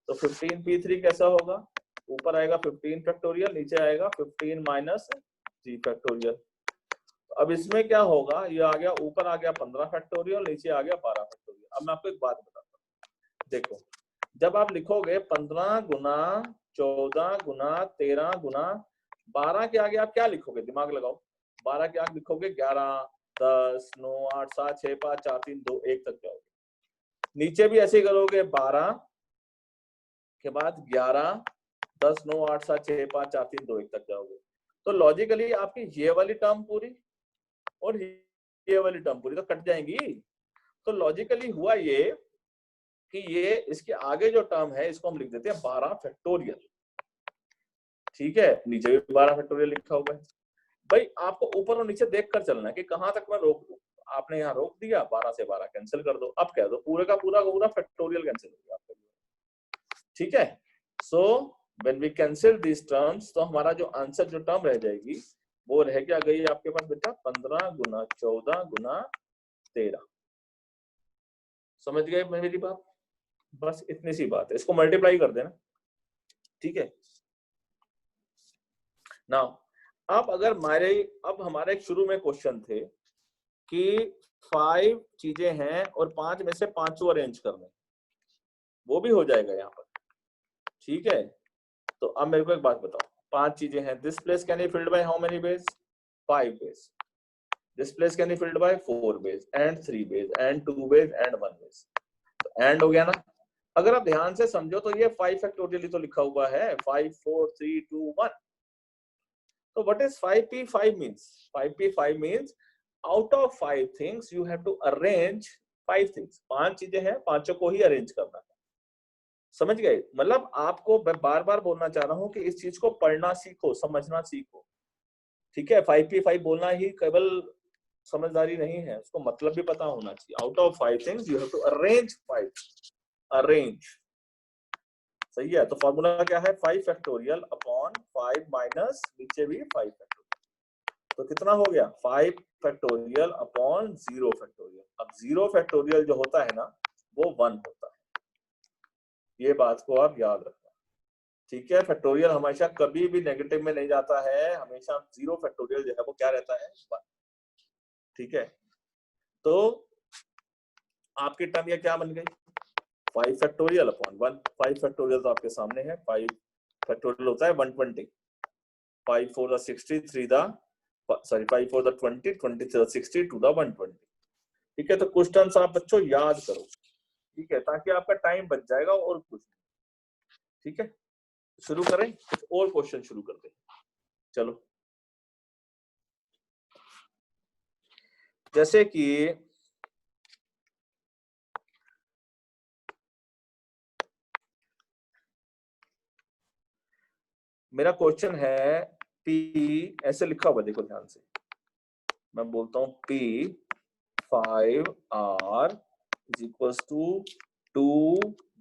S1: तो 15p3 कैसा होगा, ऊपर आएगा 15 फैक्टोरियल, नीचे आएगा 15 माइनस 3 फैक्टोरियल। अब इसमें क्या होगा, ये आ गया, ऊपर आ गया 15 फैक्टोरियल, नीचे आ गया 12 फैक्टोरियल। अब मैं आपको एक बात बताता हूँ, देखो, जब आप लिखोगे 15 गुना 14 गुना 13 गुना 12 के आगे आप क्या लिखोगे, दिमाग लगाओ। 12 के आगे लिखोगे 11, 10, 9, 8, 7, 6, 5, 4, 3, 2, 1 तक जाओगे। नीचे भी ऐसे ही करोगे, 12 के बाद 11, 10, 9, 8, 7, 6, 5, 4, 3, 2, 1 तक जाओगे। तो लॉजिकली आपकी ये वाली टर्म पूरी और ये वाली टर्म पूरी तो कट जाएंगी। तो लॉजिकली हुआ ये कि ये इसके आगे जो टर्म है इसको हम लिख देते हैं 12 फैक्टोरियल, ठीक है। नीचे भी 12 फैक्टोरियल लिखा हुआ है। भाई आपको ऊपर और नीचे देख कर चलना है कि कहां तक मैं रोक दूं। आपने यहाँ रोक दिया, 12 से 12 कैंसिल कर दो, अब कह दो पूरे का पूरा फैक्टोरियल कैंसिल हो गया आपका, ठीक है। So when we cancel this terms, तो हमारा जो आंसर जो टर्म रह जाएगी वो रह क्या गई आपके पास बेटा, 15 गुना 14 गुना 13। समझ गए मेरी बात, बस इतनी सी बात है, इसको मल्टीप्लाई कर देना, ठीक है। नाउ अब अगर हमारे शुरू में क्वेश्चन थे कि 5 चीजें हैं और 5 में से 5 अरेंज करने, वो भी हो जाएगा यहाँ पर, ठीक है। तो अब मेरे को एक बात बताओ, 5 चीजें हैं, this place can be filled by how many base, 5 base. This place can be filled by 4 base and 3 base and 2 base and 1 base. तो एंड हो गया ना। अगर आप ध्यान से समझो तो ये 5 फैक्टोरियल तो लिखा हुआ है, 5 4 3 2 1। तो what is 5p5 means? 5p5 means out of 5 things you have to arrange 5 things। 5 चीजें हैं, पांचों को ही अरेंज करना है, समझ गए। मतलब आपको मैं बार बार बोलना चाह रहा हूं कि इस चीज को पढ़ना सीखो, समझना सीखो, ठीक है। 5p5 बोलना ही केवल समझदारी नहीं है, उसको मतलब भी पता होना चाहिए। Out of 5 things you have to arrange 5, arrange, सही है। तो फॉर्मूला क्या है, 5 फैक्टोरियल अपॉन 5 माइनस नीचे भी 5 फैक्टोरियल, तो कितना हो गया, 5 फैक्टोरियल अपॉन 0 फैक्टोरियल। अब 0 फैक्टोरियल जो होता है ना वो 1 होता है, ये बात को आप याद रखना, ठीक है। फैक्टोरियल हमेशा कभी भी नेगेटिव में नहीं जाता है, हमेशा 0 फैक्टोरियल जो है वो क्या रहता है, 1, ठीक है। तो आपकी टर्म ये क्या बन गई, 5 फैक्टोरियल अपॉन 1। 5 फैक्टोरियल तो आपके सामने है, 5 फैक्टोरियल होता है 120, 5 4 the 60, 3 the 5 4 the 20, 20 3 the 60, 2 the 120, ठीक है। तो कुछ टर्म्स आप बच्चों याद करो, ठीक है, ताकि आपका टाइम बच जाएगा और कुछ, ठीक है। शुरू करें, कुछ और क्वेश्चन शुरू करते हैं, चलो। जैसे कि मेरा क्वेश्चन है P ऐसे लिखा हुआ, देखो ध्यान से, मैं बोलता हूँ P 5R is equals to 2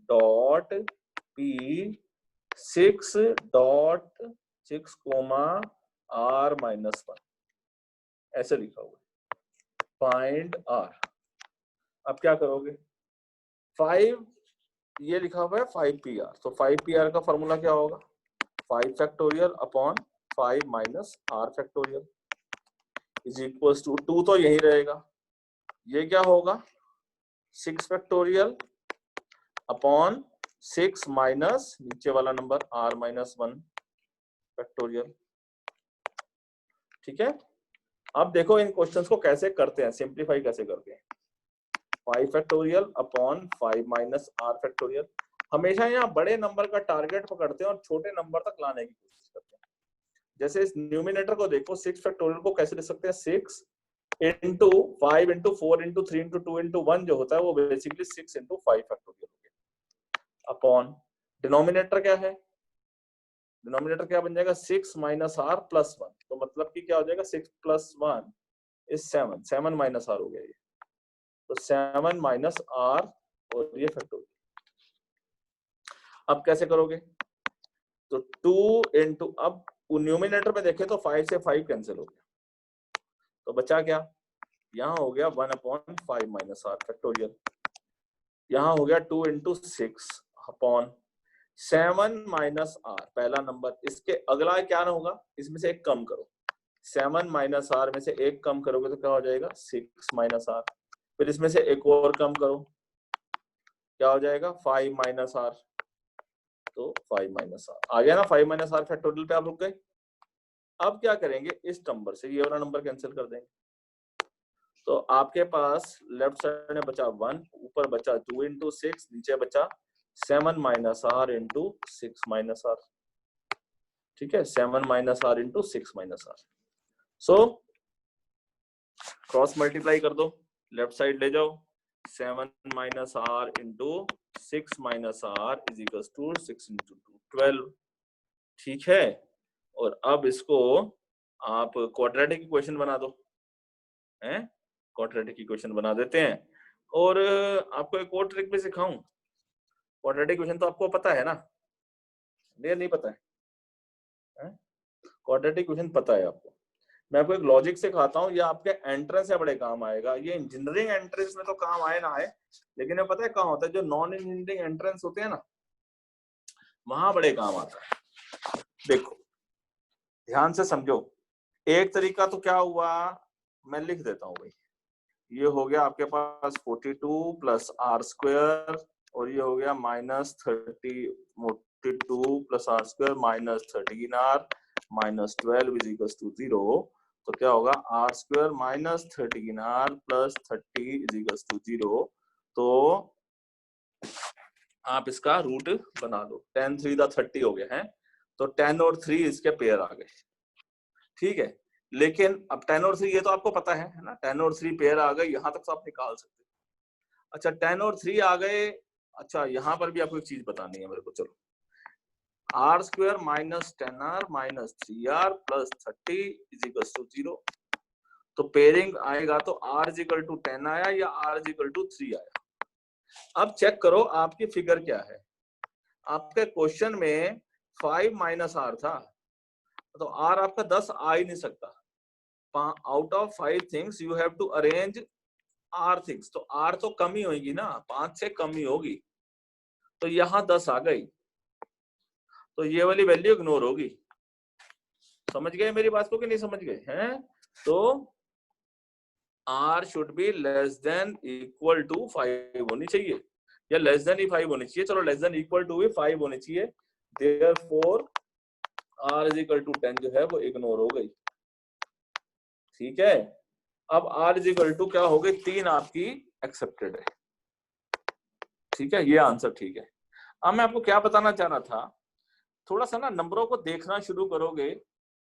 S1: dot P 6 dot 6 comma R minus 1, ऐसे लिखा हुआ है। Find R। अब क्या करोगे, 5 ये लिखा हुआ है 5PR, तो 5PR का फॉर्मूला क्या होगा, 5 factorial upon 5 minus R factorial is equals to 2 तो यही रहेगा, ये क्या होगा 6 फैक्टोरियल अपॉन 6 माइनस नीचे वाला नंबर R माइनस 1 फैक्टोरियल। ठीक है, अब देखो इन क्वेश्चंस को कैसे करते हैं, सिंप्लीफाई कैसे करते हैं। 5 factorial upon 5 minus R factorial. हमेशा यहाँ बड़े नंबर का टारगेट पकड़ते हैं और छोटे नंबर तक लाने की कोशिश करते हैं। जैसे इस न्यूमिनेटर को देखो, 6 फैक्टोरियल को कैसे लिख सकते हैं, 6 into 5 into 4 into 3 into 2 into 1 जो होता है वो बेसिकली 6 इंटू 5 फैक्टोरियल हो गया, अपॉन डिनोमिनेटर क्या है, डिनोमिनेटर क्या बन जाएगा 6 माइनस R प्लस 1, तो मतलब कि क्या हो जाएगा 6 प्लस 1 इज 7, 7 माइनस R हो गया ये, तो 7 माइनस R और ये फैक्टोरियल। अब कैसे करोगे, तो 2 इंटू, अब न्यूमिनेटर में देखें तो 5 से 5 कैंसिल हो गया, तो बचा क्या, यहाँ हो गया 1 अपॉन 5 माइनस R फैक्टोरियल, यहाँ हो गया 2 इंटू 6 अपॉन 7 माइनस R पहला नंबर, इसके अगला क्या होगा, इसमें से एक कम करो, 7 माइनस R में से एक कम करोगे तो क्या हो जाएगा 6 माइनस R, फिर इसमें से एक और कम करो, क्या हो जाएगा 5 माइनस R, तो 5 माइनस R आ गया ना, 5 माइनस R फैक्टोरियल पे आप रुक गए। अब क्या करेंगे, इस नंबर से ये वाला नंबर कैंसिल कर देंगे, तो आपके पास लेफ्ट साइड में बचा 1, ऊपर बचा 2 इंटू 6, नीचे बचा 7 minus R into 6 minus R। ठीक है, 7 minus R into 6 minus R। So cross multiply कर दो, लेफ्ट साइड ले जाओ, 7 minus R into 6 minus R is equals to 6 into 2 12। ठीक है, और अब इसको आप क्वाड्रेटिक इक्वेशन बना दो, हैं, क्वाड्रेटिक इक्वेशन बना देते हैं। और आपको एक और ट्रिक भी सिखाऊं, क्वाड्रेटिक इक्वेशन तो आपको पता है ना, नहीं पता है, क्वाड्रेटिक इक्वेशन पता है आपको, मैं आपको एक लॉजिक सिखाता हूँ, ये आपके एंट्रेंस से बड़े काम आएगा, ये इंजीनियरिंग एंट्रेंस में तो काम आए ना आए, लेकिन ये पता है कहाँ होता है, जो नॉन इंजीनियरिंग एंट्रेंस होते हैं ना, वहां बड़े काम आता है। देखो ध्यान से समझो, एक तरीका तो क्या हुआ, मैं लिख देता हूँ भाई, ये हो गया आपके पास 42 प्लस R स्क्वायर, और ये हो गया minus 42 plus R square minus 13R minus 12 is equal to 0, तो क्या होगा R square minus 13R plus 30 is equal to 0, तो आप इसका रूट बना दो, 10 3 दा 30 हो गया है, तो 10 और 3 इसके पेयर आ गए। ठीक है, लेकिन अब 10 और 3 ये तो आपको पता है ना, 10 और 3 पेयर आ गए, यहां तक तो आप निकाल सकते हैं। अच्छा 10 और 3 आ गए, अच्छा यहां पर भी आपको एक चीज बतानी है मेरे को, चलो R square minus 10R minus 3R plus 30 is equal to 0, तो पेयरिंग आएगा तो R इज इक्वल टू 10 आया या R इज इक्वल टू 3 आया। अब चेक करो आपकी फिगर क्या है, आपके क्वेश्चन में 5 माइनस R था, तो R आपका 10 आ ही नहीं सकता, out of 5 things you have to arrange R things, तो R तो कम ही होगी ना, 5 से कम ही होगी, तो यहां 10 आ गई, तो ये वाली वैल्यू इग्नोर होगी। समझ गए मेरी बात को कि नहीं समझ गए हैं, तो R should be less than equal to 5 होनी चाहिए, या लेस देन ही 5 होनी चाहिए, चलो लेस देन इक्वल टू भी 5 होनी चाहिए, therefore R is equal to 10 जो है वो इग्नोर हो गई। ठीक है, अब R इज इक्वल टू क्या हो गई, 3 आपकी एक्सेप्टेड है। ठीक है, ये आंसर ठीक है। अब मैं आपको क्या बताना चाह रहा था, थोड़ा सा ना नंबरों को देखना शुरू करोगे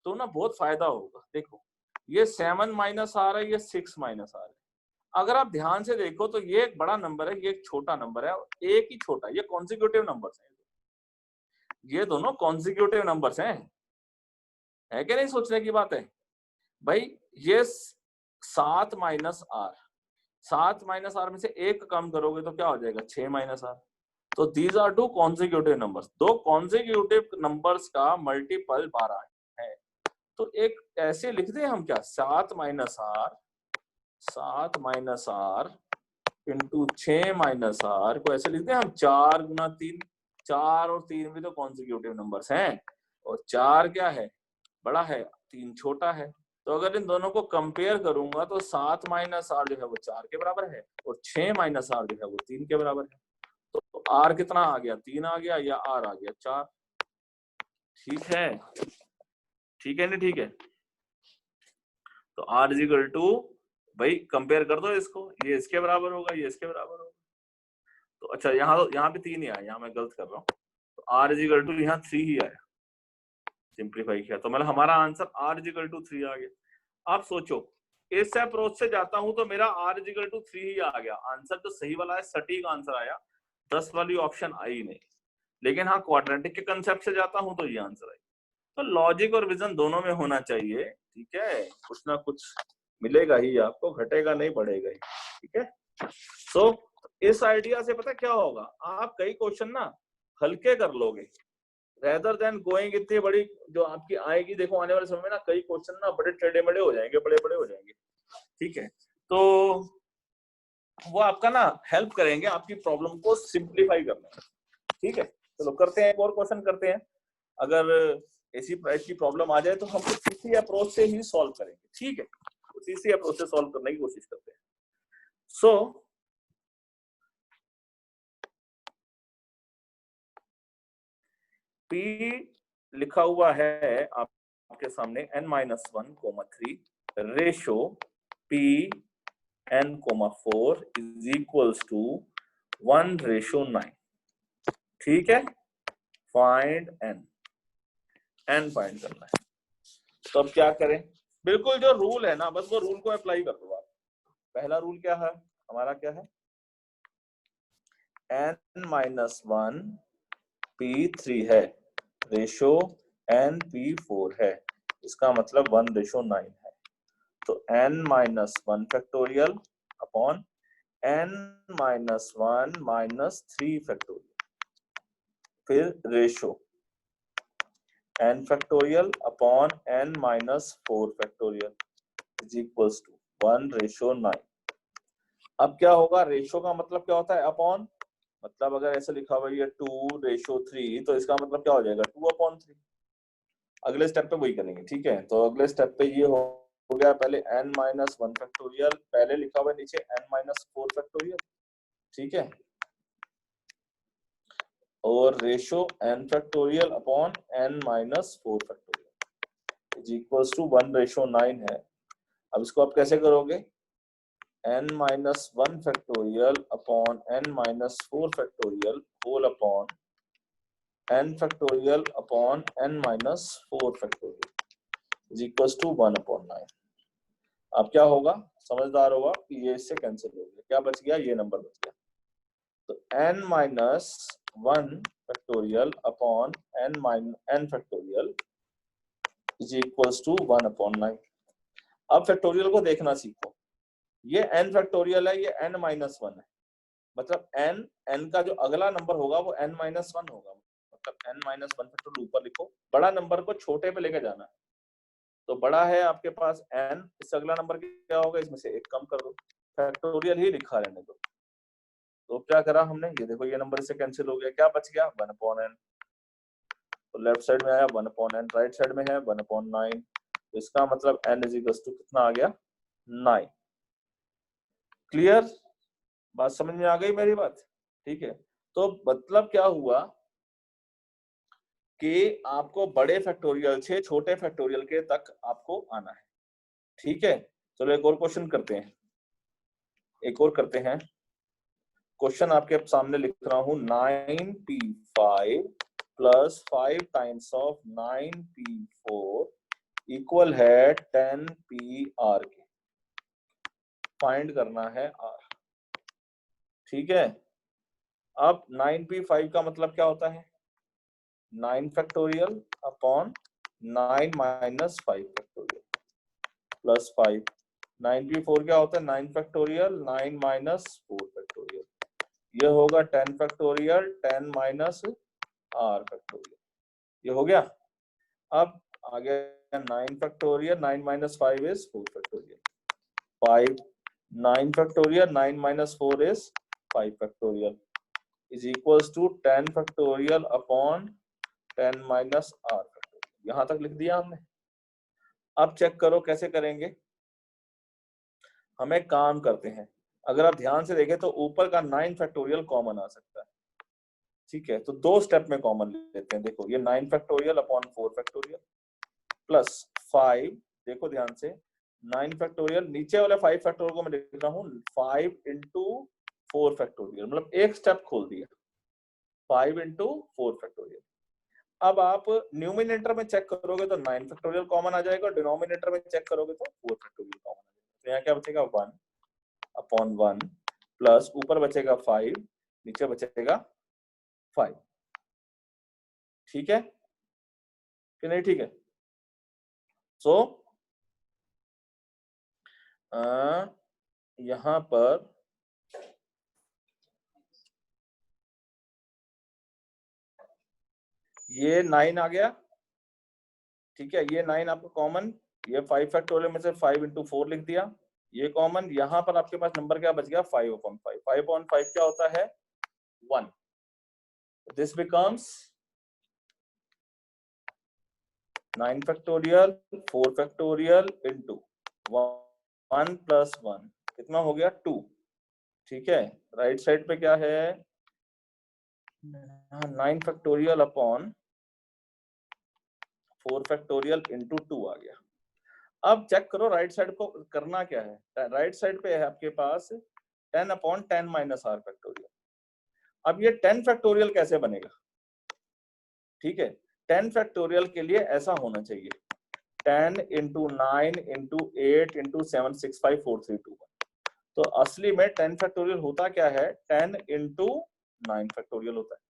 S1: तो ना बहुत फायदा होगा। देखो ये 7 माइनस आ रहा है, ये 6 माइनस आ रहा है, अगर आप ध्यान से देखो तो ये एक बड़ा नंबर है, ये एक छोटा नंबर है, एक ही छोटा, ये कॉन्सिक्यूटिव नंबर है, ये दोनों कॉन्जिक्यूटिव नंबर्स हैं, है क्या नहीं? सोचने की बात है भाई। ये 7 माइनस आर, 7 माइनस आर में से एक कम करोगे तो क्या हो जाएगा? 6 माइनस आर। तो these are two consecutive numbers, दो कॉन्जिक्यूटिव नंबर्स का मल्टीपल 12 है। तो एक ऐसे लिख दे हम, क्या 7 minus R, 7 minus R into 6 minus R को ऐसे लिख दे हम 4 गुना 3। 4 और 3 भी तो कॉन्जिक्यूटिव नंबर्स हैं, और 4 क्या है? बड़ा है, 3 छोटा है। तो अगर इन दोनों को कंपेयर करूंगा तो 7 माइनस आर जो है वो 4 के बराबर है, और 6 माइनस आर जो है वो 3 के बराबर है। तो आर कितना आ गया? 3 आ गया, या आर आ गया 4। ठीक है, ठीक है नहीं? ठीक है, तो आर इज इक्वल टू, भाई कंपेयर कर दो इसको, ये इसके बराबर होगा, ये इसके बराबर होगा। तो अच्छा, यहाँ पे 3 ही आया, यहाँ मैं गलत कर रहा हूँ। तो आर इज इक्वल टू यहाँ 3 ही आया, सिंप्लीफाई किया तो मतलब हमारा answer R is equal to 3 आ गया। आप सोचो, इस अप्रोच से जाता हूं तो मेरा आर इज इक्वल टू 3 ही आ गया, आंसर तो सही वाला है, सटीक आंसर आया, 10 वाली ऑप्शन आई नहीं। लेकिन हाँ, क्वाड्रेटिक के कंसेप्ट से जाता हूं तो ये आंसर आई। तो लॉजिक और विजन दोनों में होना चाहिए, ठीक है? कुछ ना कुछ मिलेगा ही आपको, घटेगा नहीं, बढ़ेगा ही, ठीक है? सो इस आइडिया से पता क्या होगा, आप कई क्वेश्चन ना हल्के कर लोगे, रेदर देन गोइंग इतनी बड़ी जो आपकी आएगी। देखो आने वाले समय में ना कई क्वेश्चन ना बड़े टेढ़े मेढ़े हो जाएंगे, बड़े बड़े हो जाएंगे, ठीक है? तो वो आपका ना हेल्प करेंगे आपकी प्रॉब्लम को सिंप्लीफाई करने में, ठीक है? चलो करते हैं, एक और क्वेश्चन करते हैं। अगर ऐसी प्राइस की प्रॉब्लम आ जाए तो हम कुछ इसी अप्रोच से ही सॉल्व करेंगे, ठीक है? कुछ इसी अप्रोच से सॉल्व करने की कोशिश करते हैं। सो P लिखा हुआ है आपके सामने n-1, 3 ratio P n-4 is equals to 1:9, ठीक है? फाइंड n फाइंड करना है। तो अब क्या करें? बिल्कुल जो रूल है ना, बस वो रूल को अप्लाई कर दो आप। पहला रूल क्या है हमारा? क्या है? n-1 P3 है, रेशो n-P4 है, इसका मतलब 1:9 है। तो n-1 factorial upon n-1 -3 factorial, फिर ratio n factorial upon n-4 factorial is equals to 1:9। अब क्या होगा? रेशो का मतलब क्या होता है? अपॉन, मतलब अगर ऐसे लिखा हुआ है 2:3 तो इसका मतलब क्या हो जाएगा? 2/3। अगले स्टेप पे वही करेंगे, ठीक है? तो अगले स्टेप पे ये हो गया, पहले n-1 फैक्टोरियल, पहले लिखा हुआ है नीचे n-4 फैक्टोरियल, ठीक है? और ratio n factorial upon n-4 factorial is equals to 1:9 है। अब इसको आप कैसे करोगे? n-1 factorial upon n-4 factorial whole upon n factorial upon n-4 factorial is equals to 1/9। अब क्या होगा? समझदार होगा कि ये इससे कैंसिल हो गया, क्या बच गया? ये नंबर बच गया। तो n-1 factorial upon n factorial is equals to 1/9। अब फैक्टोरियल को देखना सीखो, ये n फैक्टोरियल है, ये n-1 है, मतलब n का जो अगला नंबर होगा वो n-1 होगा, मतलब n-1 फैक्टोरियल ऊपर लिखो, बड़ा नंबर को छोटे पे लेके जाना है। तो बड़ा है आपके पास n, इससे अगला नंबर क्या होगा? इसमें से एक कम कर दो, फैक्टोरियल ही लिखा रहने दो। तो क्या करा हमने? ये देखो, ये नंबर इससे कैंसिल हो गया, क्या बच गया? 1/n। तो लेफ्ट साइड में आया 1/n, राइट साइड में है 1/9। तो इसका मतलब n इज इक्वल टू कितना आ गया? 9। क्लियर? बात समझ में आ गई मेरी बात? ठीक है। तो मतलब क्या हुआ कि आपको बड़े फैक्टोरियल से छोटे फैक्टोरियल के तक आपको आना है, ठीक है? चलो एक और क्वेश्चन करते हैं, एक और करते हैं। क्वेश्चन आपके सामने लिख रहा हूं, 9p5 plus 5 times of 9p4 equal है 10pr के। फाइंड करना है r, ठीक है? अब 9p5 का मतलब क्या होता है? 9 factorial upon 9 minus 5 factorial plus 5। 9 क्या होता है 9 फैक्टोरियल 9 माइनस 4 फैक्टोरियल, ये होगा 10 फैक्टोरियल 10 माइनस r फैक्टोरियल, ये हो गया। अब आ गया 9 factorial 9 minus 5 is 4 factorial, 5 9 factorial 9 minus 4 is 5 factorial is equals to 10 factorial upon 10 minus r factorial. यहां तक लिख दिया हमने। अब चेक करो कैसे करेंगे। हम एक काम करते हैं, अगर आप ध्यान से देखें तो ऊपर का 9 फैक्टोरियल कॉमन आ सकता है, ठीक है, तो दो स्टेप में कॉमन लेते हैं। देखो ये 9 फैक्टोरियल अपॉन 4 फैक्टोरियल प्लस 5, देखो ध्यान से 9 फैक्टोरियल, नीचे वाले 5 फैक्टोरियल को मैं लिख रहा हूँ 5 इंटू 4 फैक्टोरियल, मतलब एक स्टेप खोल दिया 5 इंटू 4 फैक्टोरियल। अब आप न्यूमिनेटर में चेक करोगे तो 9 फैक्टोरियल कॉमन आ जाएगा, डिनोमिनेटर में चेक करोगे तो 4 फैक्टोरियल कॉमन आ जाएगा। तो यहाँ क्या बचेगा 1 अपॉन 1 प्लस ऊपर बचेगा 5 नीचे बचेगा 5, ठीक है कि नहीं? ठीक है। सो यहां पर ये 9 आ गया, ठीक है, ये 9 आपको कॉमन, ये 5 फैक्टोरियल में से 5 इंटू 4 लिख दिया, ये कॉमन। यहां पर आपके पास नंबर क्या बच गया 5 अपॉन 5, 5 अपॉन 5 क्या होता है 1, this becomes 9 factorial 4 factorial into 1 plus 1 कितना हो गया 2, ठीक है। राइट साइड पे क्या है 9 फैक्टोरियल अपॉन 4 फैक्टोरियल इंटू 2 आ गया। अब चेक करो राइट साइड को करना क्या है, राइट साइड पे है आपके पास 10 अपॉन 10 माइनस r फैक्टोरियल। अब ये 10 फैक्टोरियल कैसे बनेगा, ठीक है, 10 फैक्टोरियल के लिए ऐसा होना चाहिए 10 इंटू 9 इंटू 8 इंटू 7 6 5 4 3 2 1। तो असली में 10 फैक्टोरियल होता क्या है 10 इंटू 9 फैक्टोरियल होता है।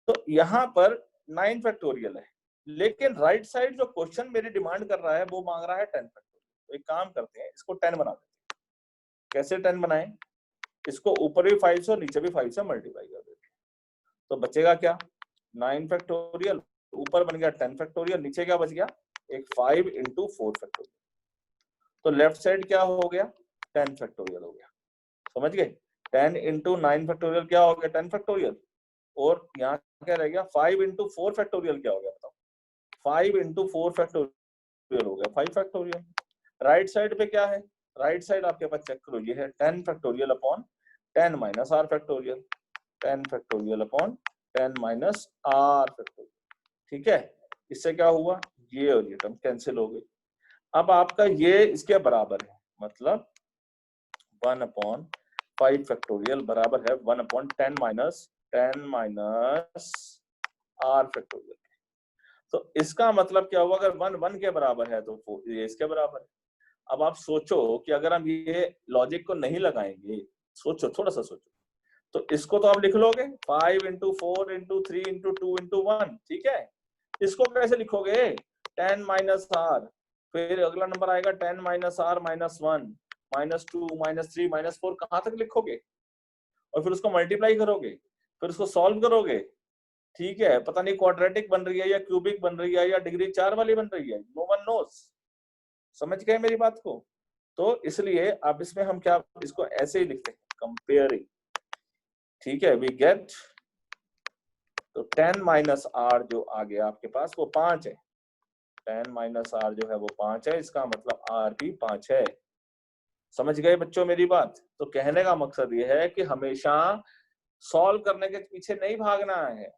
S1: तो यहाँ पर 9 फैक्टोरियल है, लेकिन राइट साइड जो क्वेश्चन मेरी डिमांड कर रहा है वो मांग रहा है 10 फैक्टोरियल। तो एक काम करते हैं इसको 10 बना देते हैं। कैसे 10 बनाएं, इसको ऊपर भी 5 से और नीचे भी 5 से मल्टीप्लाई कर देते हैं, तो बचेगा क्या 9 फैक्टोरियल, ऊपर बन गया 10 फैक्टोरियल, नीचे क्या बच गया एक 5 इंटू 4 फैक्टोरियल। तो लेफ्ट साइड क्या हो गया 10 फैक्टोरियल हो गया, समझ गए। 10 इंटू 9 फैक्टोरियल क्या हो गया 10 फैक्टोरियल, और यहाँ क्या रह गया 5 इंटू 4 फैक्टोरियल क्या हो गया बताओ, 5 इंटू 4 फैक्टोरियल हो गया 5 फैक्टोरियल। राइट साइड पे क्या है, राइट साइड आपके पास चेक करो ये है 10 factorial upon 10 minus r factorial, 10 factorial upon 10 minus r factorial, ठीक है। इससे क्या हुआ ये और ये टर्म कैंसिल हो गई। अब आपका ये इसके बराबर है, मतलब 1 अपॉन 5 फैक्टोरियल बराबर है 1 अपॉन 10 माइनस r फैक्टोरियल। तो इसका मतलब क्या हुआ अगर 1 1 के बराबर है तो ये इसके बराबर है। अब आप सोचो कि अगर हम ये लॉजिक को नहीं लगाएंगे, सोचो थोड़ा सा सोचो, तो इसको तो आप लिख लोगे 5 इंटू 4 इंटू 3 इंटू 2 इंटू 1, ठीक है। इसको कैसे लिखोगे 10 माइनस r, फिर अगला नंबर आएगा 10 minus r minus 1 minus 2 minus 3 minus 4, कहां तक लिखोगे, और फिर उसको मल्टीप्लाई करोगे, फिर उसको सॉल्व करोगे, ठीक है। पता नहीं क्वाड्रेटिक बन रही है या क्यूबिक बन रही है या डिग्री 4 वाली बन रही है, नो वन नोस। समझ गए मेरी बात को? तो इसलिए अब इसमें हम क्या इसको ऐसे ही लिखते हैं कंपेयरिंग, ठीक है। वी गेट, तो 10 माइनस r जो आ गया आपके पास वो 5 है, 10 माइनस r जो है वो 5 है, इसका मतलब r भी 5 है। समझ गए बच्चों मेरी बात? तो कहने का मकसद ये है कि हमेशा सॉल्व करने के पीछे नहीं भागना है,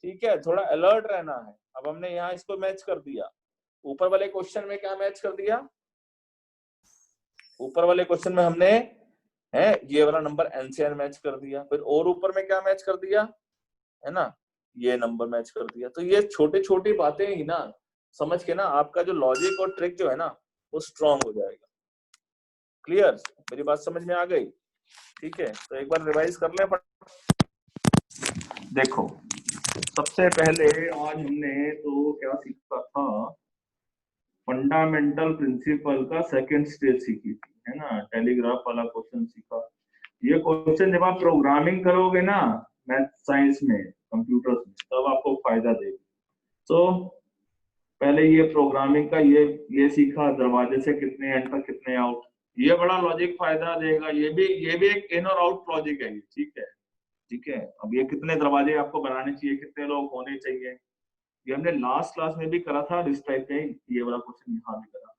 S1: ठीक है, थोड़ा अलर्ट रहना है। अब हमने यहाँ इसको मैच कर दिया, ऊपर वाले क्वेश्चन में क्या मैच कर दिया, ऊपर वाले क्वेश्चन में हमने है ये वाला नंबर एनसीआर मैच कर दिया, फिर और ऊपर में क्या मैच कर दिया है ना, ये नंबर मैच कर दिया। तो ये छोटी छोटी बातें ही ना समझ के ना आपका जो लॉजिक और ट्रिक जो है ना वो स्ट्रांग हो जाएगा। क्लियर, मेरी बात समझ में आ गई? ठीक है, तो एक बार रिवाइज कर लें। देखो सबसे पहले आज हमने तो क्या सीखा था, फंडामेंटल प्रिंसिपल का सेकंड स्टेज सीखी थी, है ना, टेलीग्राफ वाला क्वेश्चन सीखा। ये क्वेश्चन जब आप प्रोग्रामिंग करोगे ना मैथ साइंस में, कंप्यूटर्स में, तब आपको फायदा देगी। तो पहले ये प्रोग्रामिंग का ये सीखा, दरवाजे से कितने एंटर कितने आउट, ये बड़ा लॉजिक फायदा देगा। ये भी एक इन और आउट लॉजिक है, ठीक है, ठीक है। अब ये कितने दरवाजे आपको बनाने चाहिए, कितने लोग होने चाहिए, ये हमने लास्ट क्लास में भी करा था, इस टाइप का ये वाला क्वेश्चन यहाँ भी करा।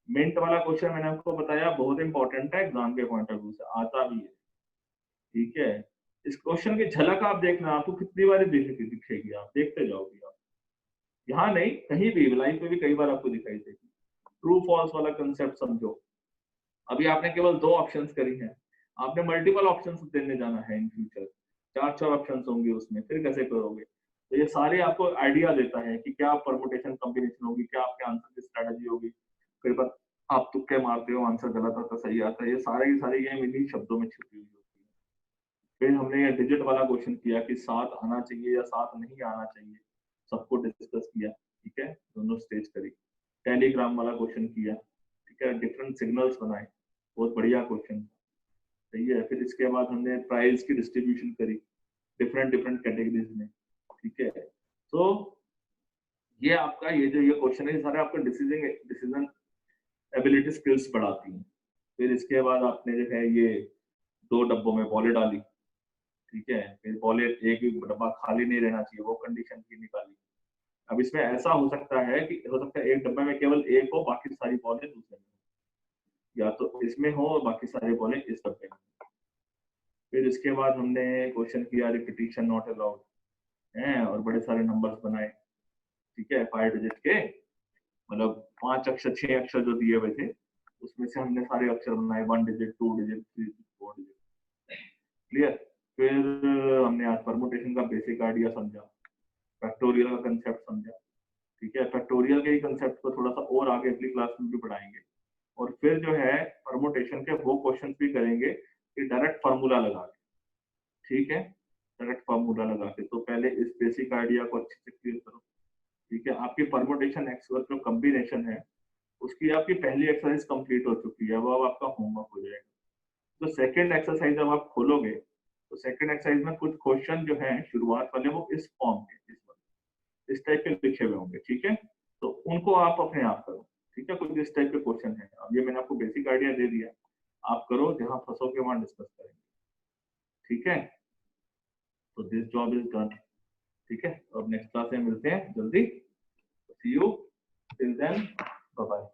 S1: मिंट वाला क्वेश्चन मैंने आपको बताया बहुत इंपॉर्टेंट है, एग्जाम के पॉइंट ऑफ व्यू से आता भी है, ठीक है। इस क्वेश्चन की झलक आप देखना, आपको कितनी बार दिखेगी, आप देखते जाओगे आप, यहाँ नहीं कहीं भी लाइफ में भी कई बार आपको दिखाई देगी। ट्रू फॉल्स वाला कंसेप्ट समझो। अभी आपने केवल 2 ऑप्शंस करी हैं, आपने मल्टीपल ऑप्शंस देने जाना है इन फ्यूचर, 4 ऑप्शंस होंगे उसमें, फिर कैसे करोगे। तो ये सारे आपको आइडिया देता है कि क्या परमुटेशन कॉम्बिनेशन होगी, क्या आपके आंसर की स्ट्रेटजी होगी। कई बार आप तुक्के मारते हो, आंसर गलत आता सही आता है, ये सारे की सारी गेम इन्हीं शब्दों में छुपी हुई होती है। फिर हमने ये डिजिट वाला क्वेश्चन किया कि 7 आना चाहिए या 7 नहीं आना चाहिए, सबको डिस्कस किया, ठीक है, दोनों स्टेज करी। टेलीग्राम वाला क्वेश्चन किया, ठीक है, डिफरेंट सिग्नल्स बनाए, बहुत बढ़िया क्वेश्चन, सही है। फिर इसके बाद हमने प्राइस की डिस्ट्रीब्यूशन करी डिफरेंट डिफरेंट कैटेगरीज में, ठीक है। तो ये आपका ये क्वेश्चन है, सारे आपका डिसीजन एबिलिटी स्किल्स बढ़ाती हैं। फिर इसके बाद आपने जो है ये 2 डब्बों में बॉलें डाली, ठीक है, फिर बॉलें एक भी डब्बा खाली नहीं रहना चाहिए, वो कंडीशन की निकाली। अब इसमें ऐसा हो सकता है कि एक डब्बे में केवल एक हो, बाकी सारी बॉलें दूसरे में, या तो इसमें हो और बाकी सारी बॉलें इस डब्बे में। फिर इसके बाद हमने क्वेश्चन किया रिपीटिशन नॉट अलाउड है, और बड़े सारे नंबर्स बनाए, ठीक है, 5 डिजिट के, मतलब 5 अक्षर 6 अक्षर जो दिए हुए थे, उसमें से हमने सारे अक्षर बनाए, 1 digit 2 digit 3 digit 4 digit, clear. फिर हमने आज परमुटेशन का बेसिक आइडिया समझा, फैक्टोरियल का कंसेप्ट समझा, ठीक है। फैक्टोरियल के ही कंसेप्ट को थोड़ा सा और आगे अगली क्लास में भी पढ़ाएंगे। और फिर जो है परमुटेशन के वो क्वेश्चन भी करेंगे कि डायरेक्ट फार्मूला लगा के, ठीक है, डायरेक्ट फार्मूला लगा के। तो पहले इस बेसिक आइडिया को अच्छे से क्लियर करो, ठीक है। आपकी परमुटेशन एक्सवर्क जो कॉम्बिनेशन है उसकी आपकी पहली एक्सरसाइज कंप्लीट हो चुकी है, अब आपका होमवर्क हो जाएगा। तो सेकंड एक्सरसाइज जब आप खोलोगे तो सेकंड एक्सरसाइज में कुछ क्वेश्चन जो है शुरुआत वाले वो इस फॉर्म के, इस टाइप के लिखे हुए होंगे, ठीक है। तो उनको आप अपने आप करो, ठीक है, कुछ इस टाइप के क्वेश्चन है। अब ये मैंने आपको बेसिक आइडिया दे दिया, आप करो, जहां फंसोगे वहां डिस्कस करेंगे, ठीक है। तो दिस जॉब इज डन, ठीक है। अब नेक्स्ट क्लास में मिलते हैं जल्दी, see you, till then bye bye.